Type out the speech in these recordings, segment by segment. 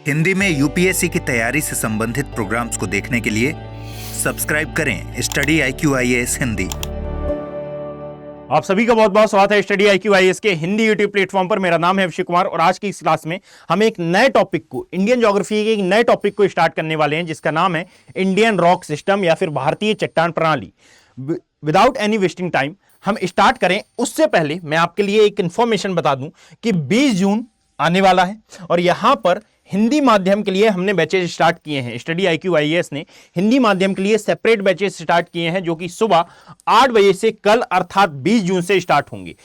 हिंदी में यूपीएससी की तैयारी से संबंधित प्रोग्राम्स को देखने के लिए सब्सक्राइब करें स्टडी IQ हिंदी। आप सभी का बहुत बहुत स्वागत है स्टडी IQ के हिंदी यूट्यूब प्लेटफॉर्म पर। मेरा नाम है अभिषेक कुमार और आज की इस क्लास में हम एक नए टॉपिक को, इंडियन ज्योग्राफी के एक नए टॉपिक को स्टार्ट करने वाले हैं, जिसका नाम है इंडियन रॉक सिस्टम या फिर भारतीय चट्टान प्रणाली। विदाउट एनी वेस्टिंग टाइम हम स्टार्ट करें उससे पहले मैं आपके लिए एक इंफॉर्मेशन बता दूं कि 20 जून आने वाला है और यहां पर हिंदी माध्यम के लिए हमने बैचेज स्टार्ट किए हैं। स्टडी IQ ने हिंदी माध्यम के लिए सेपरेट बैचेज स्टार्ट किए हैं, जो कि सुबह 8 बजे से कल अर्थात 20 जून से स्टार्ट होंगे।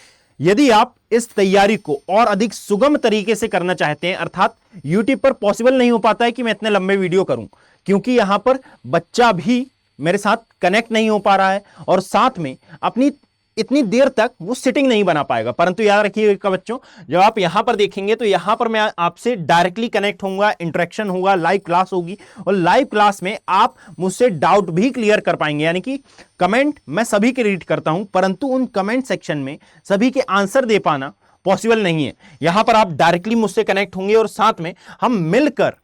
यदि आप इस तैयारी को और अधिक सुगम तरीके से करना चाहते हैं, अर्थात यूट्यूब पर पॉसिबल नहीं हो पाता है कि मैं इतने लंबे वीडियो करूं, क्योंकि यहां पर बच्चा भी मेरे साथ कनेक्ट नहीं हो पा रहा है और साथ में अपनी इतनी देर तक वो सिटिंग नहीं बना पाएगा। परंतु याद रखिएगा बच्चों, जब आप यहां पर देखेंगे तो यहां पर मैं आपसे डायरेक्टली कनेक्ट होऊंगा, इंटरेक्शन होगा, लाइव क्लास होगी और लाइव क्लास में आप मुझसे डाउट भी क्लियर कर पाएंगे। यानी कि कमेंट मैं सभी के रीड करता हूं, परंतु उन कमेंट सेक्शन में सभी के आंसर दे पाना पॉसिबल नहीं है। यहां पर आप डायरेक्टली मुझसे कनेक्ट होंगे और साथ में हम मिलकर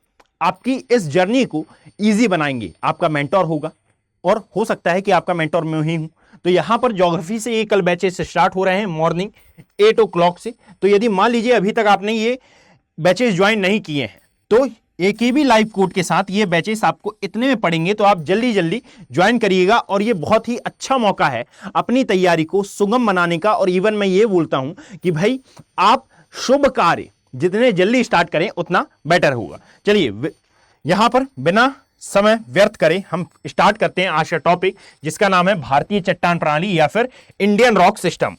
आपकी इस जर्नी को ईजी बनाएंगे। आपका मेंटोर होगा और हो सकता है कि आपका मेंटोर मैं ही हूं। तो यहां पर ज्योग्राफी से ये कल बैचेस स्टार्ट हो रहे हैं मॉर्निंग 8 o'clock से। तो यदि मान लीजिए अभी तक आपने ये बैचेस ज्वाइन नहीं किए हैं तो एक ही भी लाइव कोड के साथ ये बैचेस आपको इतने में पड़ेंगे, तो आप जल्दी जल्दी ज्वाइन करिएगा और ये बहुत ही अच्छा मौका है अपनी तैयारी को सुगम बनाने का। और इवन मैं ये बोलता हूं कि भाई आप शुभ कार्य जितने जल्दी स्टार्ट करें उतना बेटर होगा। चलिए यहां पर बिना समय व्यर्थ करें हम स्टार्ट करते हैं आज का टॉपिक, जिसका नाम है भारतीय चट्टान प्रणाली या फिर इंडियन रॉक सिस्टम।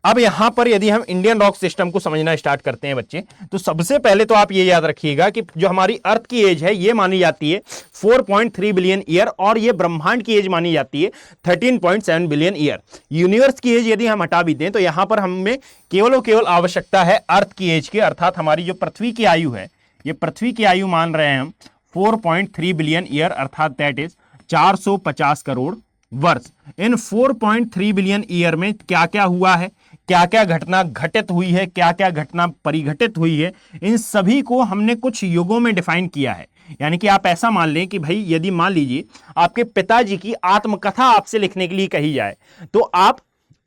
अब यहां पर यदि हम इंडियन रॉक सिस्टम को समझना स्टार्ट करते हैं बच्चे, तो सबसे पहले तो आप ये याद रखिएगा कि जो हमारी अर्थ की एज है ये मानी जाती है 4.3 बिलियन ईयर और ये ब्रह्मांड की एज मानी जाती है 13.7 बिलियन ईयर। यूनिवर्स की एज यदि हम हटा भी दें तो यहां पर हमें केवल और केवल आवश्यकता है अर्थ की एज की, अर्थात हमारी जो पृथ्वी की आयु है, ये पृथ्वी की आयु मान रहे हैं हम 4.3 बिलियन ईयर, अर्थात दैट इज 450 करोड़ वर्ष। इन 4.3 बिलियन ईयर में क्या क्या हुआ है, क्या क्या घटना घटित हुई है, क्या क्या घटना परिघटित हुई है, इन सभी को हमने कुछ युगों में डिफाइन किया है। यानी कि आप ऐसा मान लें कि भाई यदि मान लीजिए आपके पिताजी की आत्मकथा आपसे लिखने के लिए कही जाए, तो आप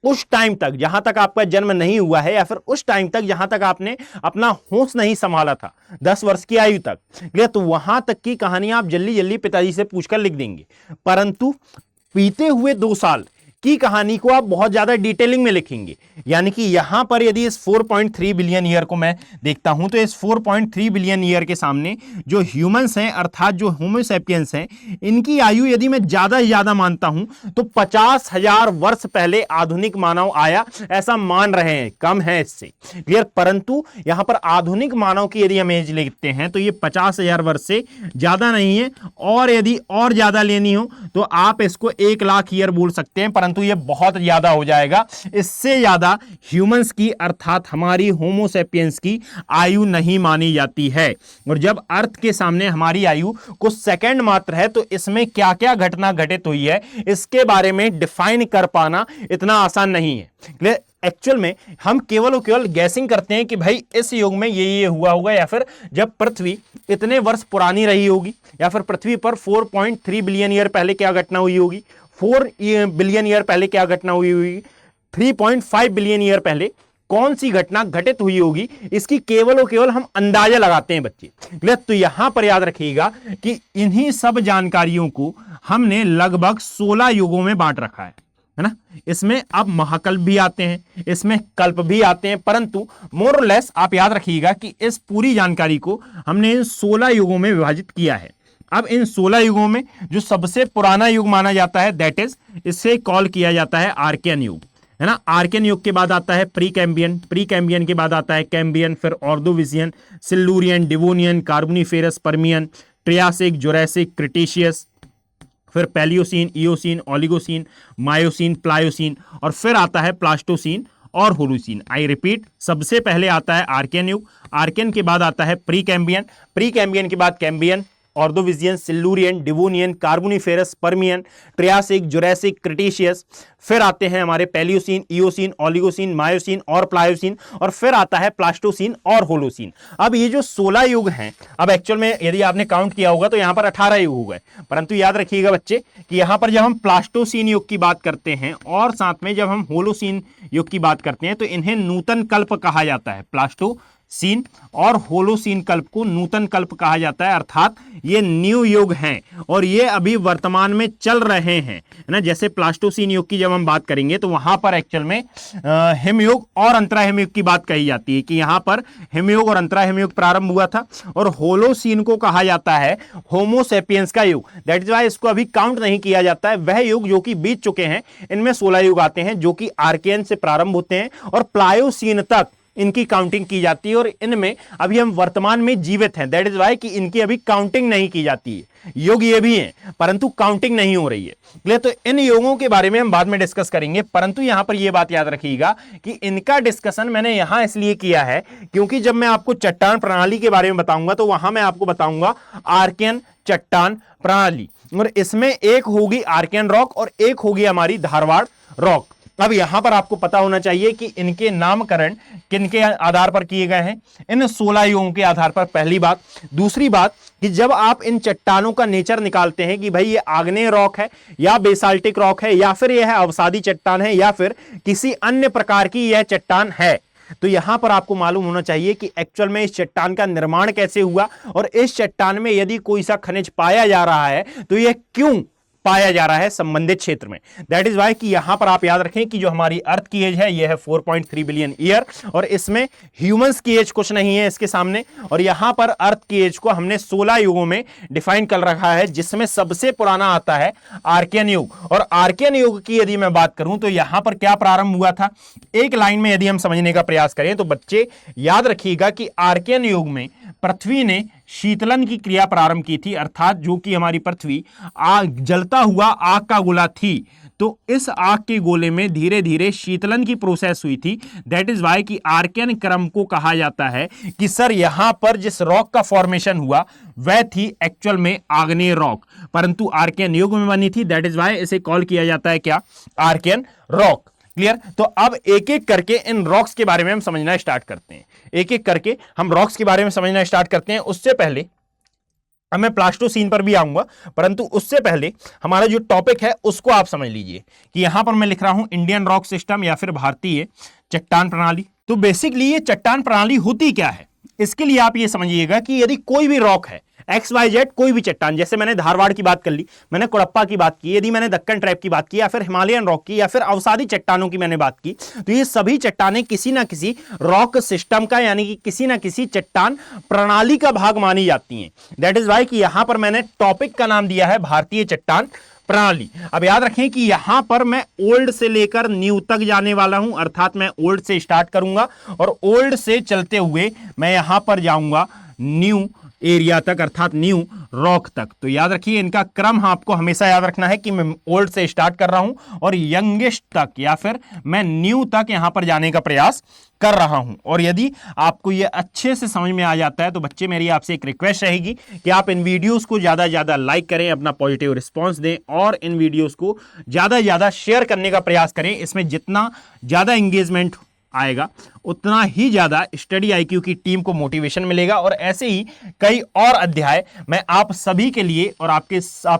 उस टाइम तक जहां तक आपका जन्म नहीं हुआ है या फिर उस टाइम तक जहां तक आपने अपना होश नहीं संभाला था 10 वर्ष की आयु तक, तो वहां तक की कहानी आप जल्दी जल्दी पिताजी से पूछकर लिख देंगे। परंतु बीते हुए 2 साल की कहानी को आप बहुत ज्यादा डिटेलिंग में लिखेंगे। यानी कि यहां पर यदि इस 4.3 बिलियन ईयर को मैं देखता हूं तो इस 4.3 बिलियन ईयर के सामने जो ह्यूमंस हैं, अर्थात जो होमो सैपियंस हैं, इनकी आयु यदि मैं ज्यादा से ज्यादा मानता हूं तो 50,000 वर्ष पहले आधुनिक मानव आया, ऐसा मान रहे हैं। कम है इससे, क्लियर। परंतु यहां पर आधुनिक मानव की यदि हम एज लेते हैं तो ये 50,000 वर्ष से ज्यादा नहीं है, और यदि और ज्यादा लेनी हो तो आप इसको 1 लाख ईयर बोल सकते हैं, परंतु ये बहुत ज्यादा हो जाएगा। इससे ज्यादा ह्यूमंस की, अर्थात हमारी होमो सैपियंस की आयु नहीं मानी जाती है। और जब अर्थ के सामने हमारी आयु कुछ सेकंड मात्र है तो इसमें क्या क्या घटना घटित हुई है इसके बारे में डिफाइन कर पाना इतना आसान नहीं है। एक्चुअल में हम केवल और केवल गैसिंग करते हैं कि भाई इस युग में ये हुआ होगा, या फिर जब पृथ्वी इतने वर्ष पुरानी रही होगी, या फिर पृथ्वी पर 4.3 बिलियन ईयर पहले क्या घटना हुई होगी, 4 बिलियन ईयर पहले क्या घटना हुई होगी, 3.5 बिलियन ईयर पहले कौन सी घटना घटित हुई होगी, इसकी केवल और केवल हम अंदाजा लगाते हैं बच्चे। तो यहां पर याद रखिएगा कि इन्हीं सब जानकारियों को हमने लगभग 16 युगों में बांट रखा है ना। इसमें अब महाकल्प भी आते हैं, इसमें कल्प भी आते हैं, परंतु मोर और लेस आप याद रखिएगा कि इस पूरी जानकारी को हमने इन 16 युगों में विभाजित किया है। अब इन 16 युगों में जो सबसे पुराना युग माना जाता है, दैट इज, इसे कॉल किया जाता है आर्कियन युग, है ना। आर्कियन युग के बाद आता है प्री कैम्बियन, प्री कैम्बियन के बाद आता है कैम्बियन, फिर Ordovician, Silurian, Devonian, Carboniferous, Permian, Triassic, Jurassic, Cretaceous, फिर Palaeocene, Eocene, Oligocene, Miocene, Pliocene, और फिर आता है प्लास्टोसीन और होलोसीन। आई रिपीट, सबसे पहले आता है आर्कियन युग, आर्कियन के बाद आता है प्री कैम्बियन, प्री कैम्बियन के बाद Cambrian, Ordovician, Silurian, Devonian, Carboniferous, Permian, Triassic, Jurassic, Cretaceous. फिर आते हैं हमारे पैलियोसीन, इयोसीन, ओलिगोसीन, मायोसीन और प्लायोसीन, और फिर आता है प्लास्टोसीन और होलोसीन। अब ये जो 16 युग हैं, अब एक्चुअल में यदि आपने काउंट किया होगा तो यहां पर 18 युग हो गए, परंतु याद रखिएगा बच्चे कि यहां पर जब हम प्लास्टोसीन युग की बात करते हैं और साथ में जब हम होलोसीन युग की बात करते हैं तो इन्हें नूतन कल्प कहा जाता है। प्लास्टोसीन और होलोसीन कल्प को नूतन कल्प कहा जाता है, अर्थात ये न्यू युग हैं और ये अभी वर्तमान में चल रहे हैं, है ना। जैसे प्लास्टोसीन युग की जब हम बात करेंगे तो वहां पर एक्चुअल में हिमयुग और अंतरा हिमयुग की बात कही जाती है कि यहां पर हिमयुग और अंतरा हिमयुग प्रारंभ हुआ था। और होलोसीन को कहा जाता है होमो सेपियंस का युग, दैट इज वाई इसको अभी काउंट नहीं किया जाता है। वह युग जो कि बीत चुके हैं, इनमें 16 युग आते हैं जो कि आर्कियन से प्रारंभ होते हैं और प्लायोसीन तक इनकी काउंटिंग की जाती है और इनमें अभी हम वर्तमान में जीवित हैं, दैट इज वाई कि इनकी अभी काउंटिंग नहीं की जाती है। युग ये भी हैं परंतु काउंटिंग नहीं हो रही है, इसलिए तो इन युगों के बारे में हम बाद में डिस्कस करेंगे। परंतु यहां पर यह बात याद रखिएगा कि इनका डिस्कशन मैंने यहां इसलिए किया है क्योंकि जब मैं आपको चट्टान प्रणाली के बारे में बताऊंगा तो वहां मैं आपको बताऊंगा आर्कियन चट्टान प्रणाली, और इसमें एक होगी आर्कियन रॉक और एक होगी हमारी धारवाड़ रॉक। अब यहां पर आपको पता होना चाहिए कि इनके नामकरण किनके आधार पर किए गए हैं, इन 16 युगों के आधार पर, पहली बात। दूसरी बात कि जब आप इन चट्टानों का नेचर निकालते हैं कि भाई ये आग्नेय रॉक है या बेसाल्टिक रॉक है या फिर यह अवसादी चट्टान है या फिर किसी अन्य प्रकार की यह चट्टान है, तो यहां पर आपको मालूम होना चाहिए कि एक्चुअल में इस चट्टान का निर्माण कैसे हुआ और इस चट्टान में यदि कोई सा खनिज पाया जा रहा है तो यह क्यों पाया जा रहा है संबंधित क्षेत्र में। दैट इज वाई कि यहां पर आप याद रखें कि जो हमारी अर्थ की एज है यह है 4.3 बिलियन ईयर और इसमें ह्यूमंस की एज कुछ नहीं है इसके सामने, और यहां पर अर्थ की एज को हमने 16 युगों में डिफाइन कर रखा है, जिसमें सबसे पुराना आता है आर्कियन युग। और आर्कियन युग की यदि मैं बात करूं तो यहां पर क्या प्रारंभ हुआ था, एक लाइन में यदि हम समझने का प्रयास करें तो बच्चे याद रखिएगा कि आर्कियन युग में पृथ्वी ने शीतलन की क्रिया प्रारंभ की थी, अर्थात जो कि हमारी पृथ्वी आग जलता हुआ आग का गोला थी, तो इस आग के गोले में धीरे धीरे शीतलन की प्रोसेस हुई थी। दैट इज वाई कि आर्कियन क्रम को कहा जाता है कि सर यहां पर जिस रॉक का फॉर्मेशन हुआ वह थी एक्चुअल में आग्नेय रॉक, परंतु आर्कियन युग में बनी थी। दैट इज वाई इसे कॉल किया जाता है क्या, आर्कियन रॉक। क्लियर। तो अब एक एक करके इन रॉक्स के बारे में हम समझना स्टार्ट करते हैं, एक एक करके हम रॉक्स के बारे में समझना स्टार्ट करते हैं। उससे पहले अब मैं प्लास्टोसीन पर भी आऊंगा, परंतु उससे पहले हमारा जो टॉपिक है उसको आप समझ लीजिए कि यहां पर मैं लिख रहा हूं इंडियन रॉक सिस्टम या फिर भारतीय चट्टान प्रणाली। तो बेसिकली ये चट्टान प्रणाली होती क्या है, इसके लिए आप ये समझिएगा कि यदि कोई भी रॉक है XYZ, कोई भी चट्टान, जैसे मैंने धारवाड़ की बात कर ली, मैंने कुड़प्पा की बात की, यदि मैंने दक्कन ट्रैप की बात की या फिर हिमालयन रॉक की या फिर अवसादी चट्टानों की मैंने बात की, तो ये सभी चट्टानें किसी ना किसी रॉक सिस्टम का यानी कि किसी ना किसी चट्टान प्रणाली का भाग मानी जाती हैं। दैट इज वाई कि यहां पर मैंने टॉपिक का नाम दिया है भारतीय चट्टान प्रणाली। अब याद रखें कि यहां पर मैं ओल्ड से लेकर न्यू तक जाने वाला हूं, अर्थात मैं ओल्ड से स्टार्ट करूंगा और ओल्ड से चलते हुए मैं यहां पर जाऊंगा न्यू एरिया तक, अर्थात न्यू रॉक तक। तो याद रखिए इनका क्रम आपको हमेशा याद रखना है कि मैं ओल्ड से स्टार्ट कर रहा हूं और यंगेस्ट तक या फिर मैं न्यू तक यहां पर जाने का प्रयास कर रहा हूं। और यदि आपको यह अच्छे से समझ में आ जाता है तो बच्चे मेरी आपसे एक रिक्वेस्ट रहेगी कि आप इन वीडियोस को ज्यादा ज्यादा लाइक करें, अपना पॉजिटिव रिस्पांस दें और इन वीडियोस को ज्यादा ज्यादा शेयर करने का प्रयास करें। इसमें जितना ज्यादा एंगेजमेंट आएगा उतना ही ज्यादा स्टडी IQ की टीम को मोटिवेशन मिलेगा और ऐसे ही कई और अध्याय मैं आप सभी के लिए और आप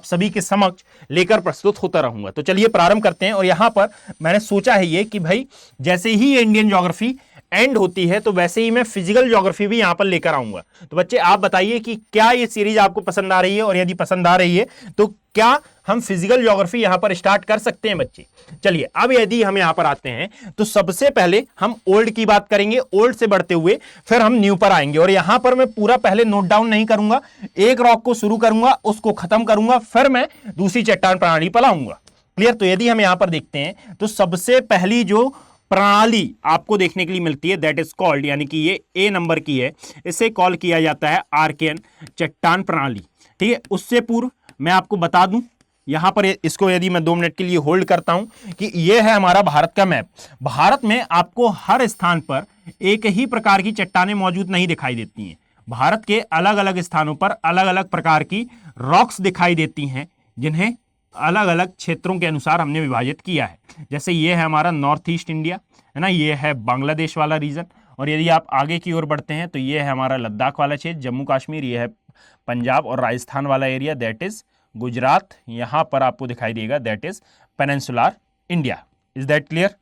सभी के समक्ष लेकर प्रस्तुत होता रहूंगा। तो चलिए प्रारंभ करते हैं। और यहां पर मैंने सोचा है ये कि भाई जैसे ही ये इंडियन ज्योग्राफी एंड होती है तो वैसे ही मैं फिजिकल ज्योग्राफी भी यहां पर लेकर आऊंगा। तो बच्चे आप बताइए कि क्या ये सीरीज आपको पसंद आ रही है, और यदि पसंद आ रही है तो क्या हम फिजिकल ज्योग्राफी यहां पर स्टार्ट कर सकते हैं बच्चे। चलिए अब यदि हम यहां पर आते हैं तो सबसे पहले हम ओल्ड की बात करेंगे, ओल्ड से बढ़ते हुए फिर हम न्यू पर आएंगे। और यहां पर मैं पूरा पहले नोट डाउन नहीं करूंगा, एक रॉक को शुरू करूंगा, उसको खत्म करूंगा, फिर मैं दूसरी चट्टान प्रणाली पर आऊंगा। क्लियर। तो यदि हम यहां पर देखते हैं तो सबसे पहली जो प्रणाली आपको देखने के लिए मिलती है दैट इज कॉल्ड, यानी कि ये A नंबर की है, इसे कॉल किया जाता है आर्कियन चट्टान प्रणाली। ठीक है। उससे पूर्व मैं आपको बता दूं यहां पर इसको यदि मैं 2 मिनट के लिए होल्ड करता हूं कि यह है हमारा भारत का मैप। भारत में आपको हर स्थान पर एक ही प्रकार की चट्टानें मौजूद नहीं दिखाई देती हैं, भारत के अलग अलग स्थानों पर अलग अलग प्रकार की रॉक्स दिखाई देती हैं, जिन्हें अलग अलग क्षेत्रों के अनुसार हमने विभाजित किया है। जैसे ये है हमारा नॉर्थ ईस्ट इंडिया, है ना, ये है बांग्लादेश वाला रीजन, और यदि आप आगे की ओर बढ़ते हैं तो ये है हमारा लद्दाख वाला क्षेत्र, जम्मू कश्मीर, ये है पंजाब और राजस्थान वाला एरिया, दैट इज गुजरात, यहाँ पर आपको दिखाई देगा that is peninsular India. Is that clear?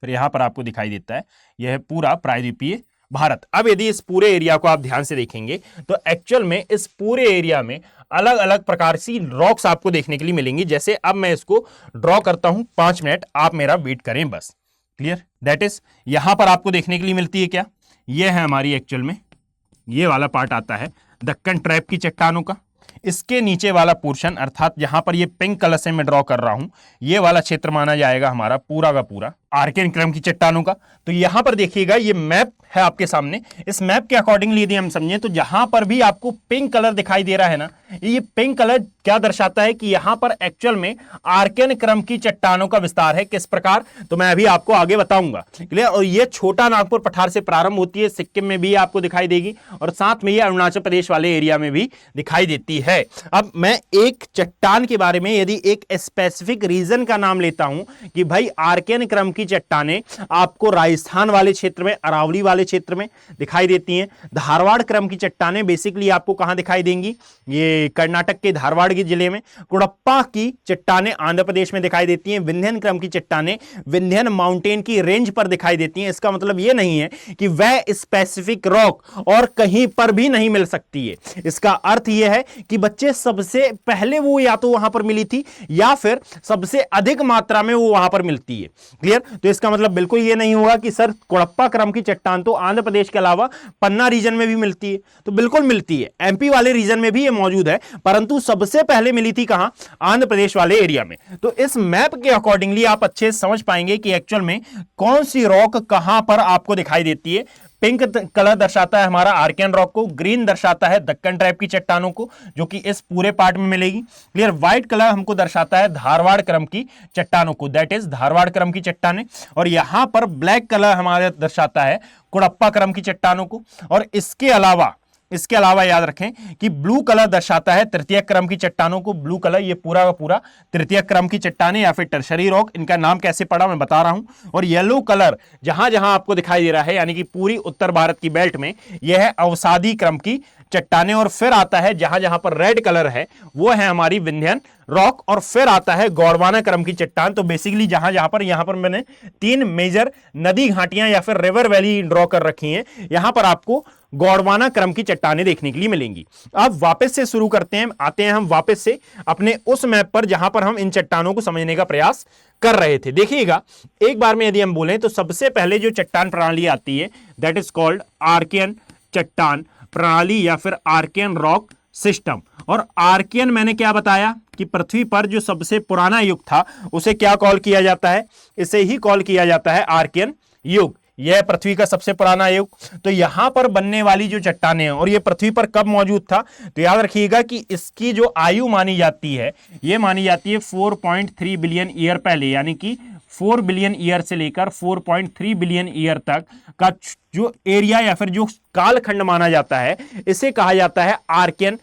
फिर यहाँ पर आपको दिखाई देता है यह है पूरा प्रायद्वीपीय भारत। अब यदि इस पूरे एरिया को आप ध्यान से देखेंगे तो एक्चुअल में इस पूरे एरिया में अलग अलग प्रकार की रॉक्स आपको देखने के लिए मिलेंगी। जैसे अब मैं इसको ड्रॉ करता हूं, 5 मिनट आप मेरा वेट करें बस। क्लियर? दैट इज यहां पर आपको देखने के लिए मिलती है क्या, ये है हमारी एक्चुअल में ये वाला पार्ट आता है दक्कन ट्रैप की चट्टानों का। इसके नीचे वाला पोर्शन अर्थात जहां पर ये पिंक कलर से मैं ड्रॉ कर रहा हूं, ये वाला क्षेत्र माना जाएगा हमारा पूरा का पूरा आर्कियन क्रम की चट्टानों का। तो यहां पर देखिएगा ये मैप है आपके सामने। इस मैप के अकॉर्डिंगली यदि हम समझें तो जहां पर भी आपको पिंक कलर दिखाई दे रहा है ना, ये पिंक कलर क्या दर्शाता है कि यहां पर एक्चुअल में आर्कियन क्रम की चट्टानों का विस्तार है। किस प्रकार, तो मैं अभी आपको आगे बताऊंगा। क्लियर? और ये छोटा नागपुर पठार से प्रारंभ होती है, सिक्किम में भी आपको दिखाई देगी, और साथ में ये अरुणाचल प्रदेश वाले एरिया में भी दिखाई देती है। अब मैं एक चट्टान के बारे में यदि एक स्पेसिफिक रीजन का नाम लेता हूं कि भाई आर्कियन क्रम की चट्टानें आपको राजस्थान वाले क्षेत्र में, अरावली वाले क्षेत्र में दिखाई देती हैं। धारवाड़ क्रम की चट्टानें बेसिकली आपको कहां दिखाई देंगी, ये कर्नाटक के धारवाड़ के जिले में। कुडप्पा की चट्टानें आंध्र प्रदेश में दिखाई देती हैं। विंध्यन क्रम की चट्टानें विंध्यन माउंटेन की रेंज पर दिखाई देती हैं। इसका मतलब यह नहीं है कि वह स्पेसिफिक रॉक और कहीं पर भी नहीं मिल सकती है। इसका अर्थ यह है कि बच्चे सबसे पहले वो या तो वहां पर मिली थी या फिर सबसे अधिक मात्रा में वो वहां पर मिलती है। क्लियर? तो इसका मतलब बिल्कुल ये नहीं होगा कि सर कुडप्पा क्रम की चट्टान तो आंध्र प्रदेश के अलावा पन्ना रीजन में भी मिलती है। तो बिल्कुल मिलती है, एमपी वाले रीजन में भी ये मौजूद है, परंतु सबसे पहले मिली थी कहां, आंध्र प्रदेश वाले एरिया में। तो इस मैप के अकॉर्डिंगली आप अच्छे से समझ पाएंगे कि एक्चुअल में कौन सी रॉक कहां पर आपको दिखाई देती है। पिंक कलर दर्शाता है हमारा आर्कियन रॉक को, ग्रीन दर्शाता है दक्कन ट्राइब की चट्टानों को जो कि इस पूरे पार्ट में मिलेगी। क्लियर? व्हाइट कलर हमको दर्शाता है धारवाड़ क्रम की चट्टानों को, दैट इज धारवाड़ क्रम की चट्टानें। और यहां पर ब्लैक कलर हमारे दर्शाता है कुडप्पा क्रम की चट्टानों को। और इसके अलावा याद रखें कि ब्लू कलर दर्शाता है तृतीय क्रम की चट्टानों को। ब्लू कलर ये पूरा का पूरा तृतीय क्रम की चट्टानें या फिर टर्शरी रॉक, इनका नाम कैसे पड़ा मैं बता रहा हूं। और येलो कलर जहां जहां आपको दिखाई दे रहा है यानी कि पूरी उत्तर भारत की बेल्ट में यह है अवसादी क्रम की चट्टानें। और फिर आता है जहां जहां पर रेड कलर है वो है हमारी विंध्यन रॉक। और फिर आता है गोंडवाना क्रम की चट्टान। तो बेसिकली जहां जहां पर यहां पर मैंने 3 मेजर नदी घाटियां या फिर रिवर वैली ड्रॉ कर रखी हैं, यहां पर आपको गोंडवाना क्रम की चट्टानें देखने के लिए मिलेंगी। अब वापस से शुरू करते हैं, आते हैं हम वापस से अपने उस मैप पर जहां पर हम इन चट्टानों को समझने का प्रयास कर रहे थे। देखिएगा एक बार में यदि हम बोलें तो सबसे पहले जो चट्टान प्रणाली आती है दैट इज कॉल्ड आर्कियन चट्टान प्रणाली या फिर आर्कियन रॉक सिस्टम। और आर्कियन मैंने क्या बताया कि पृथ्वी पर जो सबसे पुराना युग था उसे क्या कॉल किया जाता है, इसे ही कॉल किया जाता है आर्कियन युग। यह पृथ्वी का सबसे पुराना युग। तो यहां पर बनने वाली जो चट्टानें हैं और ये पृथ्वी पर कब मौजूद था, तो याद रखिएगा कि इसकी जो आयु मानी जाती है ये मानी जाती है 4.3 बिलियन ईयर पहले, यानी कि 4 बिलियन ईयर से लेकर 4.3 बिलियन ईयर तक का जो एरिया या फिर जो कालखंड माना जाता है इसे कहा जाता है आर्कियन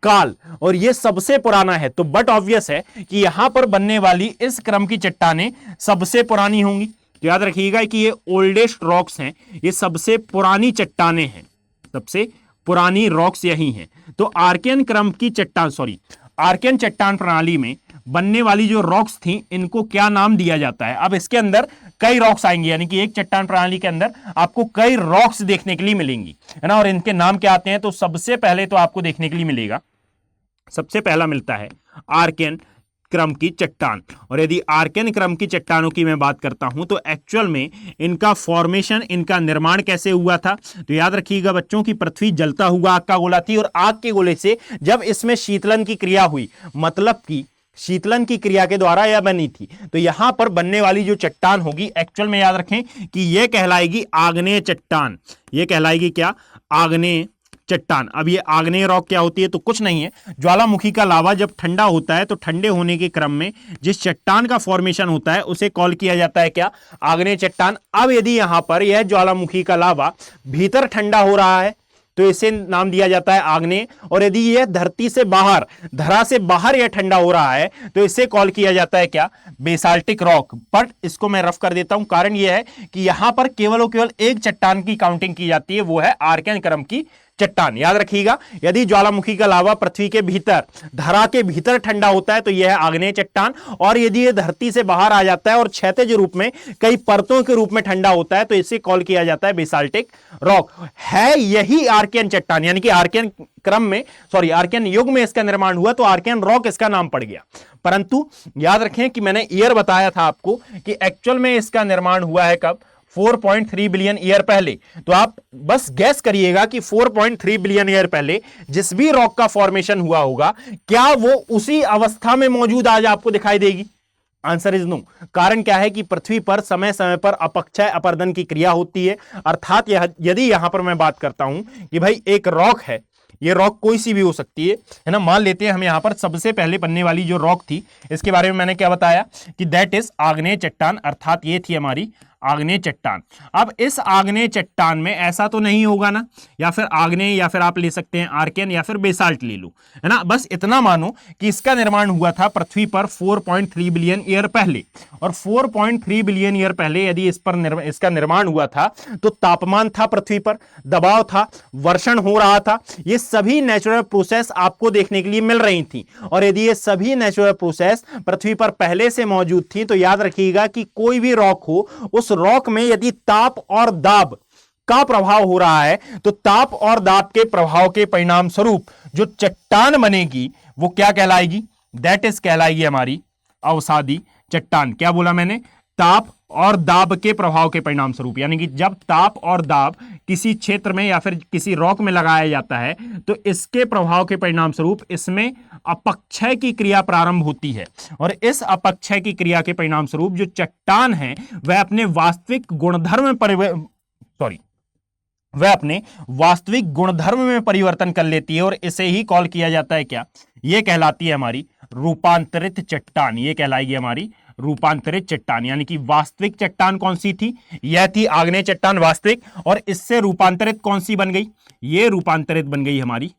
काल। और ये सबसे पुराना है। तो बट ऑब्वियस है कि यहां पर बनने वाली इस क्रम की चट्टानें सबसे पुरानी होंगी। तो याद रखिएगा कि ये ओल्डेस्ट रॉक्स हैं, ये सबसे पुरानी चट्टानें हैं, सबसे पुरानी रॉक्स यही हैं। तो आर्कियन क्रम की आर्कियन चट्टान प्रणाली में बनने वाली जो रॉक्स थी इनको क्या नाम दिया जाता है। अब इसके अंदर कई रॉक्स आएंगे, यानी कि एक चट्टान प्रणाली के अंदर आपको कई रॉक्स देखने के लिए मिलेंगी, है ना। और इनके नाम क्या आते हैं, तो सबसे पहले तो आपको देखने के लिए मिलेगा, सबसे पहला मिलता है आर्कियन क्रम की चट्टान। और यदि आर्कियन क्रम की चट्टानों की मैं बात करता हूं तो एक्चुअल में इनका फॉर्मेशन, इनका निर्माण कैसे हुआ था, तो याद रखिएगा बच्चों की पृथ्वी जलता हुआ आग का गोला थी और आग के गोले से जब इसमें शीतलन की क्रिया हुई, मतलब कि शीतलन की क्रिया के द्वारा यह बनी थी, तो यहां पर बनने वाली जो चट्टान होगी एक्चुअल में याद रखें कि यह कहलाएगी आग्नेय चट्टान। यह कहलाएगी क्या, आग्नेय चट्टान। अब ये आग्नेय रॉक क्या होती है, तो कुछ नहीं है, ज्वालामुखी का लावा जब ठंडा होता है तो ठंडे होने के क्रम में जिस चट्टान का फॉर्मेशन होता है उसे कॉल किया जाता है क्या, आग्नेय चट्टान। अब यदि यहां पर यह ज्वालामुखी का लावा भीतर ठंडा हो रहा है तो इसे नाम दिया जाता है आग्नेय। और यदि यह धरती से बाहर, धरा से बाहर यह ठंडा हो रहा है तो इसे कॉल किया जाता है क्या, बेसाल्टिक रॉक। बट इसको मैं रफ कर देता हूं, कारण यह है कि यहां पर केवल और केवल एक चट्टान की काउंटिंग की जाती है, वो है आर्कियन क्रम की चट्टान। याद रखिएगा, यदि ज्वालामुखी का लावा पृथ्वी के भीतर, धरा के भीतर ठंडा होता है तो यह है आग्नेय चट्टान, और यदि यह धरती से बाहर आ जाता है और क्षैतिज रूप में कई परतों के रूप में ठंडा होता है तो इसे कॉल किया जाता है बेसाल्टिक रॉक। है यही आर्कियन चट्टान, यानी कि आर्कियन क्रम में, सॉरी आर्कियन युग में इसका निर्माण हुआ तो आर्कियन रॉक इसका नाम पड़ गया। परंतु याद रखें कि मैंने ईयर बताया था आपको कि एक्चुअल में इसका निर्माण हुआ है कब, 4.3 बिलियन ईयर पहले। तो आप बस गैस करिएगा कि 4.3 बिलियन ईयर पहले जिस भी रॉक का फॉर्मेशन हुआ होगा, क्या वो उसी अवस्था में मौजूद आज आपको दिखाई देगी? Answer is no. कारण क्या है कि पृथ्वी पर समय समय पर अपक्षय अपर्दन की क्रिया होती है। अर्थात यदि यहां पर मैं बात करता हूं कि भाई एक रॉक है, ये रॉक कोई सी भी हो सकती है ना, मान लेते हैं हम यहां पर सबसे पहले बनने वाली जो रॉक थी, इसके बारे में मैंने क्या बताया कि दैट इज आग्नेय चट्टान, अर्थात ये थी हमारी आग्नेय चट्टान। अब इस आग्नेय चट्टान में ऐसा तो नहीं होगा ना, या फिर आग्नेय, या फिर आप ले सकते हैं आर्कियन, या फिर बेसाल्ट ले लो, है ना। बस इतना मानो कि इसका निर्माण हुआ था पृथ्वी पर 4.3 बिलियन ईयर पहले, और 4.3 बिलियन ईयर पहले यदि इसका निर्माण हुआ था तो तापमान था पृथ्वी पर, दबाव था, वर्षण हो रहा था, ये सभी नेचुरल प्रोसेस आपको देखने के लिए मिल रही थी। और यदि ये सभी नेचुरल प्रोसेस पृथ्वी पर पहले से मौजूद थी तो याद रखिएगा कि कोई भी रॉक हो, उस रॉक में यदि ताप और दाब का प्रभाव हो रहा है तो ताप और दाब के प्रभाव के परिणाम स्वरूप जो चट्टान बनेगी वो क्या कहलाएगी, दैट इज कहलाएगी हमारी अवसादी चट्टान। क्या बोला मैंने, ताप और दाब के प्रभाव के परिणाम स्वरूप, यानी कि जब ताप और दाब किसी क्षेत्र में या फिर किसी रॉक में लगाया जाता है तो इसके प्रभाव के परिणाम स्वरूप इसमें अपक्षय की क्रिया प्रारंभ होती है, और इस अपक्षय की क्रिया के परिणाम स्वरूप जो चट्टान है वह अपने वास्तविक गुणधर्म में परिवर्तन कर लेती है, और इसे ही कॉल किया जाता है क्या, यह कहलाती है हमारी रूपांतरित चट्टान। यह कहलाएगी हमारी रूपांतरित चट्टान। यानी कि वास्तविक चट्टान कौन सी थी, यह थी आग्नेय चट्टान वास्तविक, और इससे रूपांतरित कौन सी बन गई, यह रूपांतरित बन गई हमारी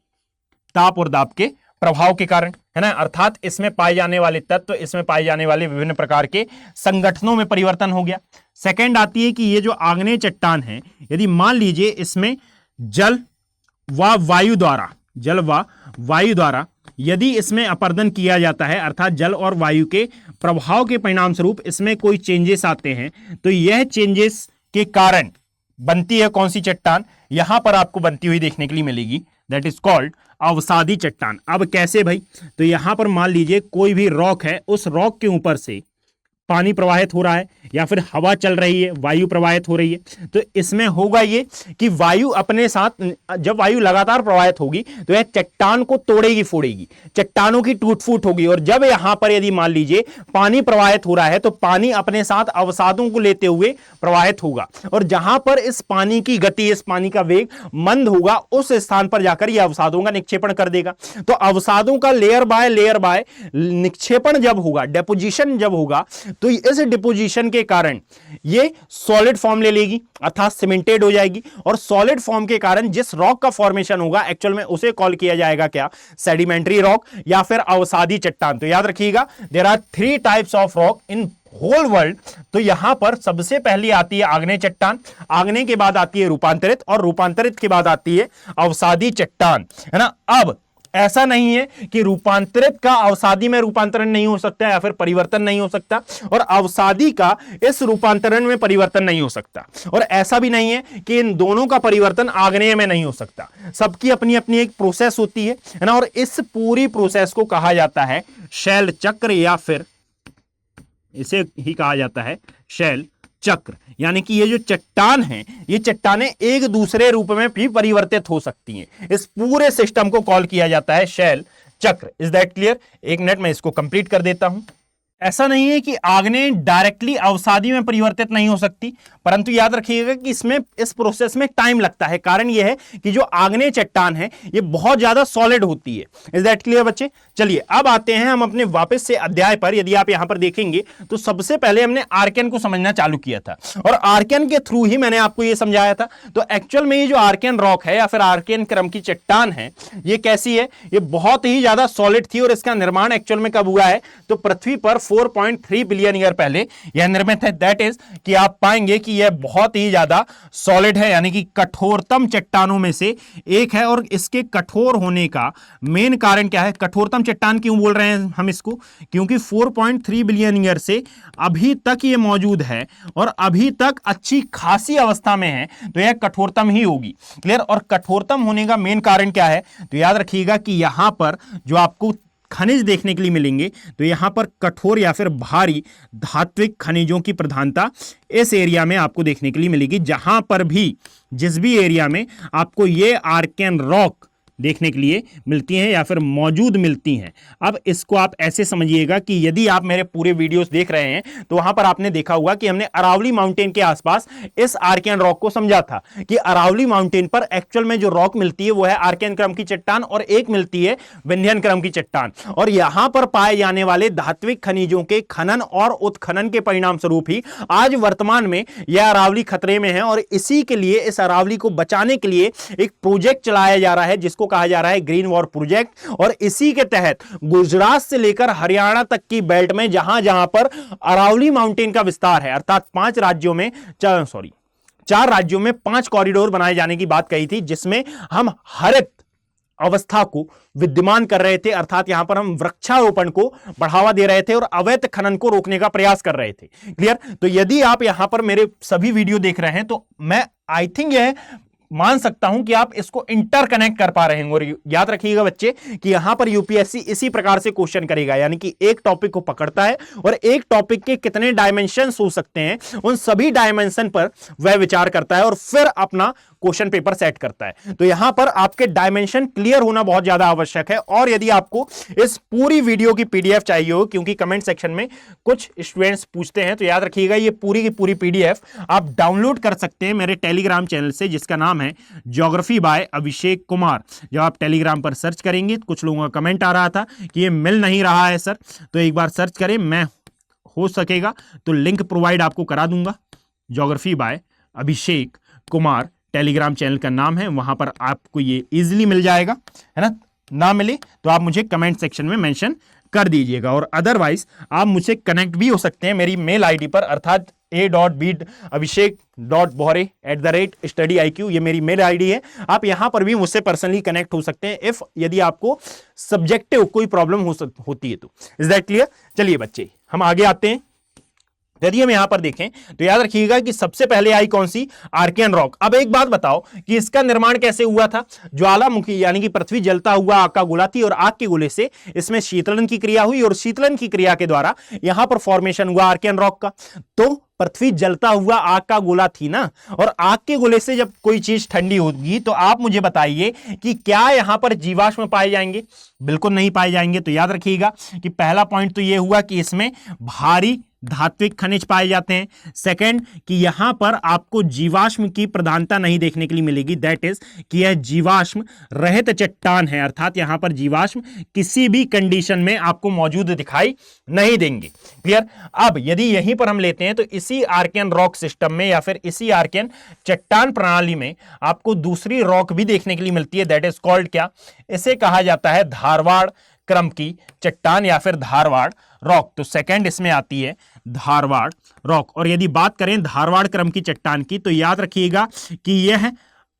ताप और दाब के प्रभाव के कारण, है ना। अर्थात इसमें पाए जाने वाले तत्व, इसमें पाए जाने वाले विभिन्न प्रकार के संगठनों में परिवर्तन हो गया। सेकंड आती है कि ये जो आग्नेय चट्टान है, यदि मान लीजिए इसमें जल व वायु द्वारा यदि इसमें अपर्दन किया जाता है, अर्थात जल और वायु के प्रभाव के परिणाम स्वरूप इसमें कोई चेंजेस आते हैं, तो यह चेंजेस के कारण बनती है कौन सी चट्टान, यहां पर आपको बनती हुई देखने के लिए मिलेगी, दैट इज कॉल्ड अवसादी चट्टान। अब कैसे भाई, तो यहां पर मान लीजिए कोई भी रॉक है, उस रॉक के ऊपर से पानी प्रवाहित हो रहा है या फिर हवा चल रही है, वायु प्रवाहित हो रही है, तो इसमें होगा ये कि वायु अपने साथ, जब वायु लगातार प्रवाहित होगी तो यह चट्टान को तोड़ेगी फोड़ेगी, चट्टानों की टूट फूट होगी। और जब यहां पर यदि मान लीजिए पानी प्रवाहित हो रहा है तो पानी अपने साथ अवसादों को लेते हुए प्रवाहित होगा, और जहां पर इस पानी की गति, इस पानी का वेग मंद होगा, उस स्थान पर जाकर यह अवसादों का निक्षेपण कर देगा। तो अवसादों का लेयर बाय निक्षेपण जब होगा, डेपोजिशन जब होगा, तो इस डिपोजिशन के कारण ये सॉलिड फॉर्म ले लेगी, अर्थात सीमेंटेड हो जाएगी, और सॉलिड फॉर्म के कारण जिस रॉक का फॉर्मेशन होगा एक्चुअल में उसे कॉल किया जाएगा क्या, सेडिमेंट्री रॉक या फिर अवसादी चट्टान। तो याद रखिएगा, there are 3 types of rock in whole world. तो यहां पर सबसे पहली आती है आग्नेय चट्टान, आग्नेय के बाद आती है रूपांतरित, और रूपांतरित के बाद आती है अवसादी चट्टान, है ना। अब ऐसा नहीं है कि रूपांतरित का अवसादी में रूपांतरण नहीं हो सकता या फिर परिवर्तन नहीं हो सकता, और अवसादी का इस रूपांतरण में परिवर्तन नहीं हो सकता, और ऐसा भी नहीं है कि इन दोनों का परिवर्तन आग्नेय में नहीं हो सकता। सबकी अपनी अपनी एक प्रोसेस होती है ना, और इस पूरी प्रोसेस को कहा जाता है शैल चक्र, या फिर इसे ही कहा जाता है शैल चक्र। यानी कि ये जो चट्टान है, ये चट्टानें एक दूसरे रूप में भी परिवर्तित हो सकती हैं। इस पूरे सिस्टम को कॉल किया जाता है शैल चक्र। Is that clear? एक मिनट में इसको कंप्लीट कर देता हूं। ऐसा नहीं है कि आग्नेय डायरेक्टली अवसादी में परिवर्तित नहीं हो सकती, परंतु याद रखिएगा कि इसमें इस प्रोसेस में टाइम लगता है। कारण यह है कि जो आग्नेय चट्टान है ये बहुत ज्यादा सॉलिड होती है। इज दैट क्लियर बच्चे? चलिए अब आते हैं हम अपने वापस से अध्याय पर। यदि आप यहां पर देखेंगे तो सबसे पहले हमने आर्कियन को समझना चालू किया था और आर्कियन के थ्रू ही मैंने आपको यह समझाया था। तो एक्चुअल में ये जो आर्कियन रॉक है या फिर आर्कियन क्रम की चट्टान है ये कैसी है? ये बहुत ही ज्यादा सॉलिड थी और इसका निर्माण एक्चुअल में कब हुआ है? तो पृथ्वी पर 4.3 बिलियन ईयर पहले यह निर्मित है। दैट इज कि आप पाएंगे कि यह बहुत ही ज्यादा सॉलिड है, यानी कि कठोरतम चट्टानों में से एक है। और इसके कठोर होने का मेन कारण क्या है? कठोरतम चट्टान क्यों बोल रहे हैं हम इसको? क्योंकि 4.3 बिलियन ईयर से अभी तक यह मौजूद है और अभी तक अच्छी खासी अवस्था में है, तो यह कठोरतम ही होगी। क्लियर? और कठोरतम होने का मेन कारण क्या है? तो याद रखिएगा कि यहां पर जो आपको खनिज देखने के लिए मिलेंगे तो यहां पर कठोर या फिर भारी धात्विक खनिजों की प्रधानता इस एरिया में आपको देखने के लिए मिलेगी। जहां पर भी जिस भी एरिया में आपको ये आर्कियन रॉक देखने के लिए मिलती हैं या फिर मौजूद मिलती हैं। अब इसको आप ऐसे समझिएगा कि यदि आप मेरे पूरे वीडियोस देख रहे हैं तो वहां पर आपने देखा होगा कि हमने अरावली माउंटेन के आसपास इस आर्कियन रॉक को समझा था कि अरावली माउंटेन पर एक्चुअल में जो रॉक मिलती है वो है आर्कियन क्रम की चट्टान और एक मिलती है विंध्यन क्रम की चट्टान। और यहां पर पाए जाने वाले धात्विक खनिजों के खनन और उत्खनन के परिणाम स्वरूप ही आज वर्तमान में यह अरावली खतरे में है। और इसी के लिए इस अरावली को बचाने के लिए एक प्रोजेक्ट चलाया जा रहा है जिसको कहा जा रहा है ग्रीन वॉर प्रोजेक्ट। और इसी के तहत गुजरात से लेकर हरियाणा तक की बेल्ट में जहां जहां पर अरावली माउंटेन का विस्तार है, अर्थात 4 राज्यों में 5 कॉरिडोर बनाए जाने की बात कही थी, जिसमें हम हरित अवस्था को विद्यमान कर रहे थे, अर्थात यहां पर हम वृक्षारोपण को बढ़ावा दे रहे थे और अवैध खनन को रोकने का प्रयास कर रहे थे। क्लियर? तो यदि आप यहां पर मेरे सभी वीडियो देख रहे हैं तो मैं आई थिंक यह मान सकता हूं कि आप इसको इंटरकनेक्ट कर पा रहे हैं। और याद रखिएगा बच्चे कि यहां पर यूपीएससी इसी प्रकार से क्वेश्चन करेगा, यानी कि एक टॉपिक को पकड़ता है और एक टॉपिक के कितने डायमेंशंस हो सकते हैं उन सभी डायमेंशन पर वह विचार करता है और फिर अपना क्वेश्चन पेपर सेट करता है। तो यहां पर आपके डायमेंशन क्लियर होना बहुत ज्यादा आवश्यक है। और यदि आपको इस पूरी वीडियो की पीडीएफ चाहिए हो, क्योंकि कमेंट सेक्शन में कुछ स्टूडेंट्स पूछते हैं, तो याद रखिएगा ये पूरी की पूरी पीडीएफ आप डाउनलोड कर सकते हैं मेरे टेलीग्राम चैनल से, जिसका नाम है ज्योग्राफी बाय अभिषेक कुमार। जब आप टेलीग्राम पर सर्च करेंगे, कुछ लोगों का कमेंट आ रहा था कि ये मिल नहीं रहा है सर, तो एक बार सर्च करें, मैं हो सकेगा तो लिंक प्रोवाइड आपको करा दूंगा। Geography bye Abhishek Kumar Telegram channel का नाम है, वहां पर आपको ये इजीली मिल जाएगा, है ना? ना मिले तो आप मुझे कमेंट सेक्शन में मेंशन कर दीजिएगा। और अदरवाइज आप मुझसे कनेक्ट भी हो सकते हैं मेरी मेल आईडी पर, अर्थात a.abhishek.bohre@study.iq, ये मेरी मेल आईडी है। आप यहां पर भी मुझसे पर्सनली कनेक्ट हो सकते हैं इफ यदि आपको सब्जेक्टिव कोई प्रॉब्लम होती है तो। Is that clear? चलिए बच्चे हम आगे आते हैं। यदि हम यहां पर देखें तो याद रखिएगा कि सबसे पहले आई कौन सी? Archaean rock. अब एक बात बताओ कि इसका निर्माण कैसे हुआ था? ज्वालामुखी यानी कि पृथ्वी जलता हुआ आग का गोला थी और आग के गोले से इसमें शीतलन की क्रिया हुई और शीतलन की क्रिया के द्वारा यहां पर फॉर्मेशन हुआ आर्कियन रॉक का। तो पृथ्वी जलता हुआ आग का गोला थी ना, और आग के गोले से जब कोई चीज ठंडी होगी तो आप मुझे बताइए कि क्या यहां पर जीवाश्म पाए जाएंगे? बिल्कुल नहीं पाए जाएंगे। तो याद रखिएगा कि पहला पॉइंट तो यह हुआ कि इसमें भारी धात्विक खनिज पाए जाते हैं। सेकंड कि यहां पर आपको जीवाश्म की प्रधानता नहीं देखने के लिए मिलेगी, दैट इज कि यह जीवाश्म रहित चट्टान है, अर्थात यहां पर जीवाश्म किसी भी कंडीशन में आपको मौजूद दिखाई नहीं देंगे। क्लियर? अब यदि यहीं पर हम लेते हैं तो इसी आर्कियन रॉक सिस्टम में या फिर इसी आर्कियन चट्टान प्रणाली में आपको दूसरी रॉक भी देखने के लिए मिलती है, दैट इज कॉल्ड क्या? इसे कहा जाता है धारवाड़ क्रम की चट्टान या फिर धारवाड़ रॉक। तो सेकंड इसमें आती है धारवाड़ रॉक। और यदि बात करें धारवाड़ क्रम की चट्टान की तो याद रखिएगा कि यह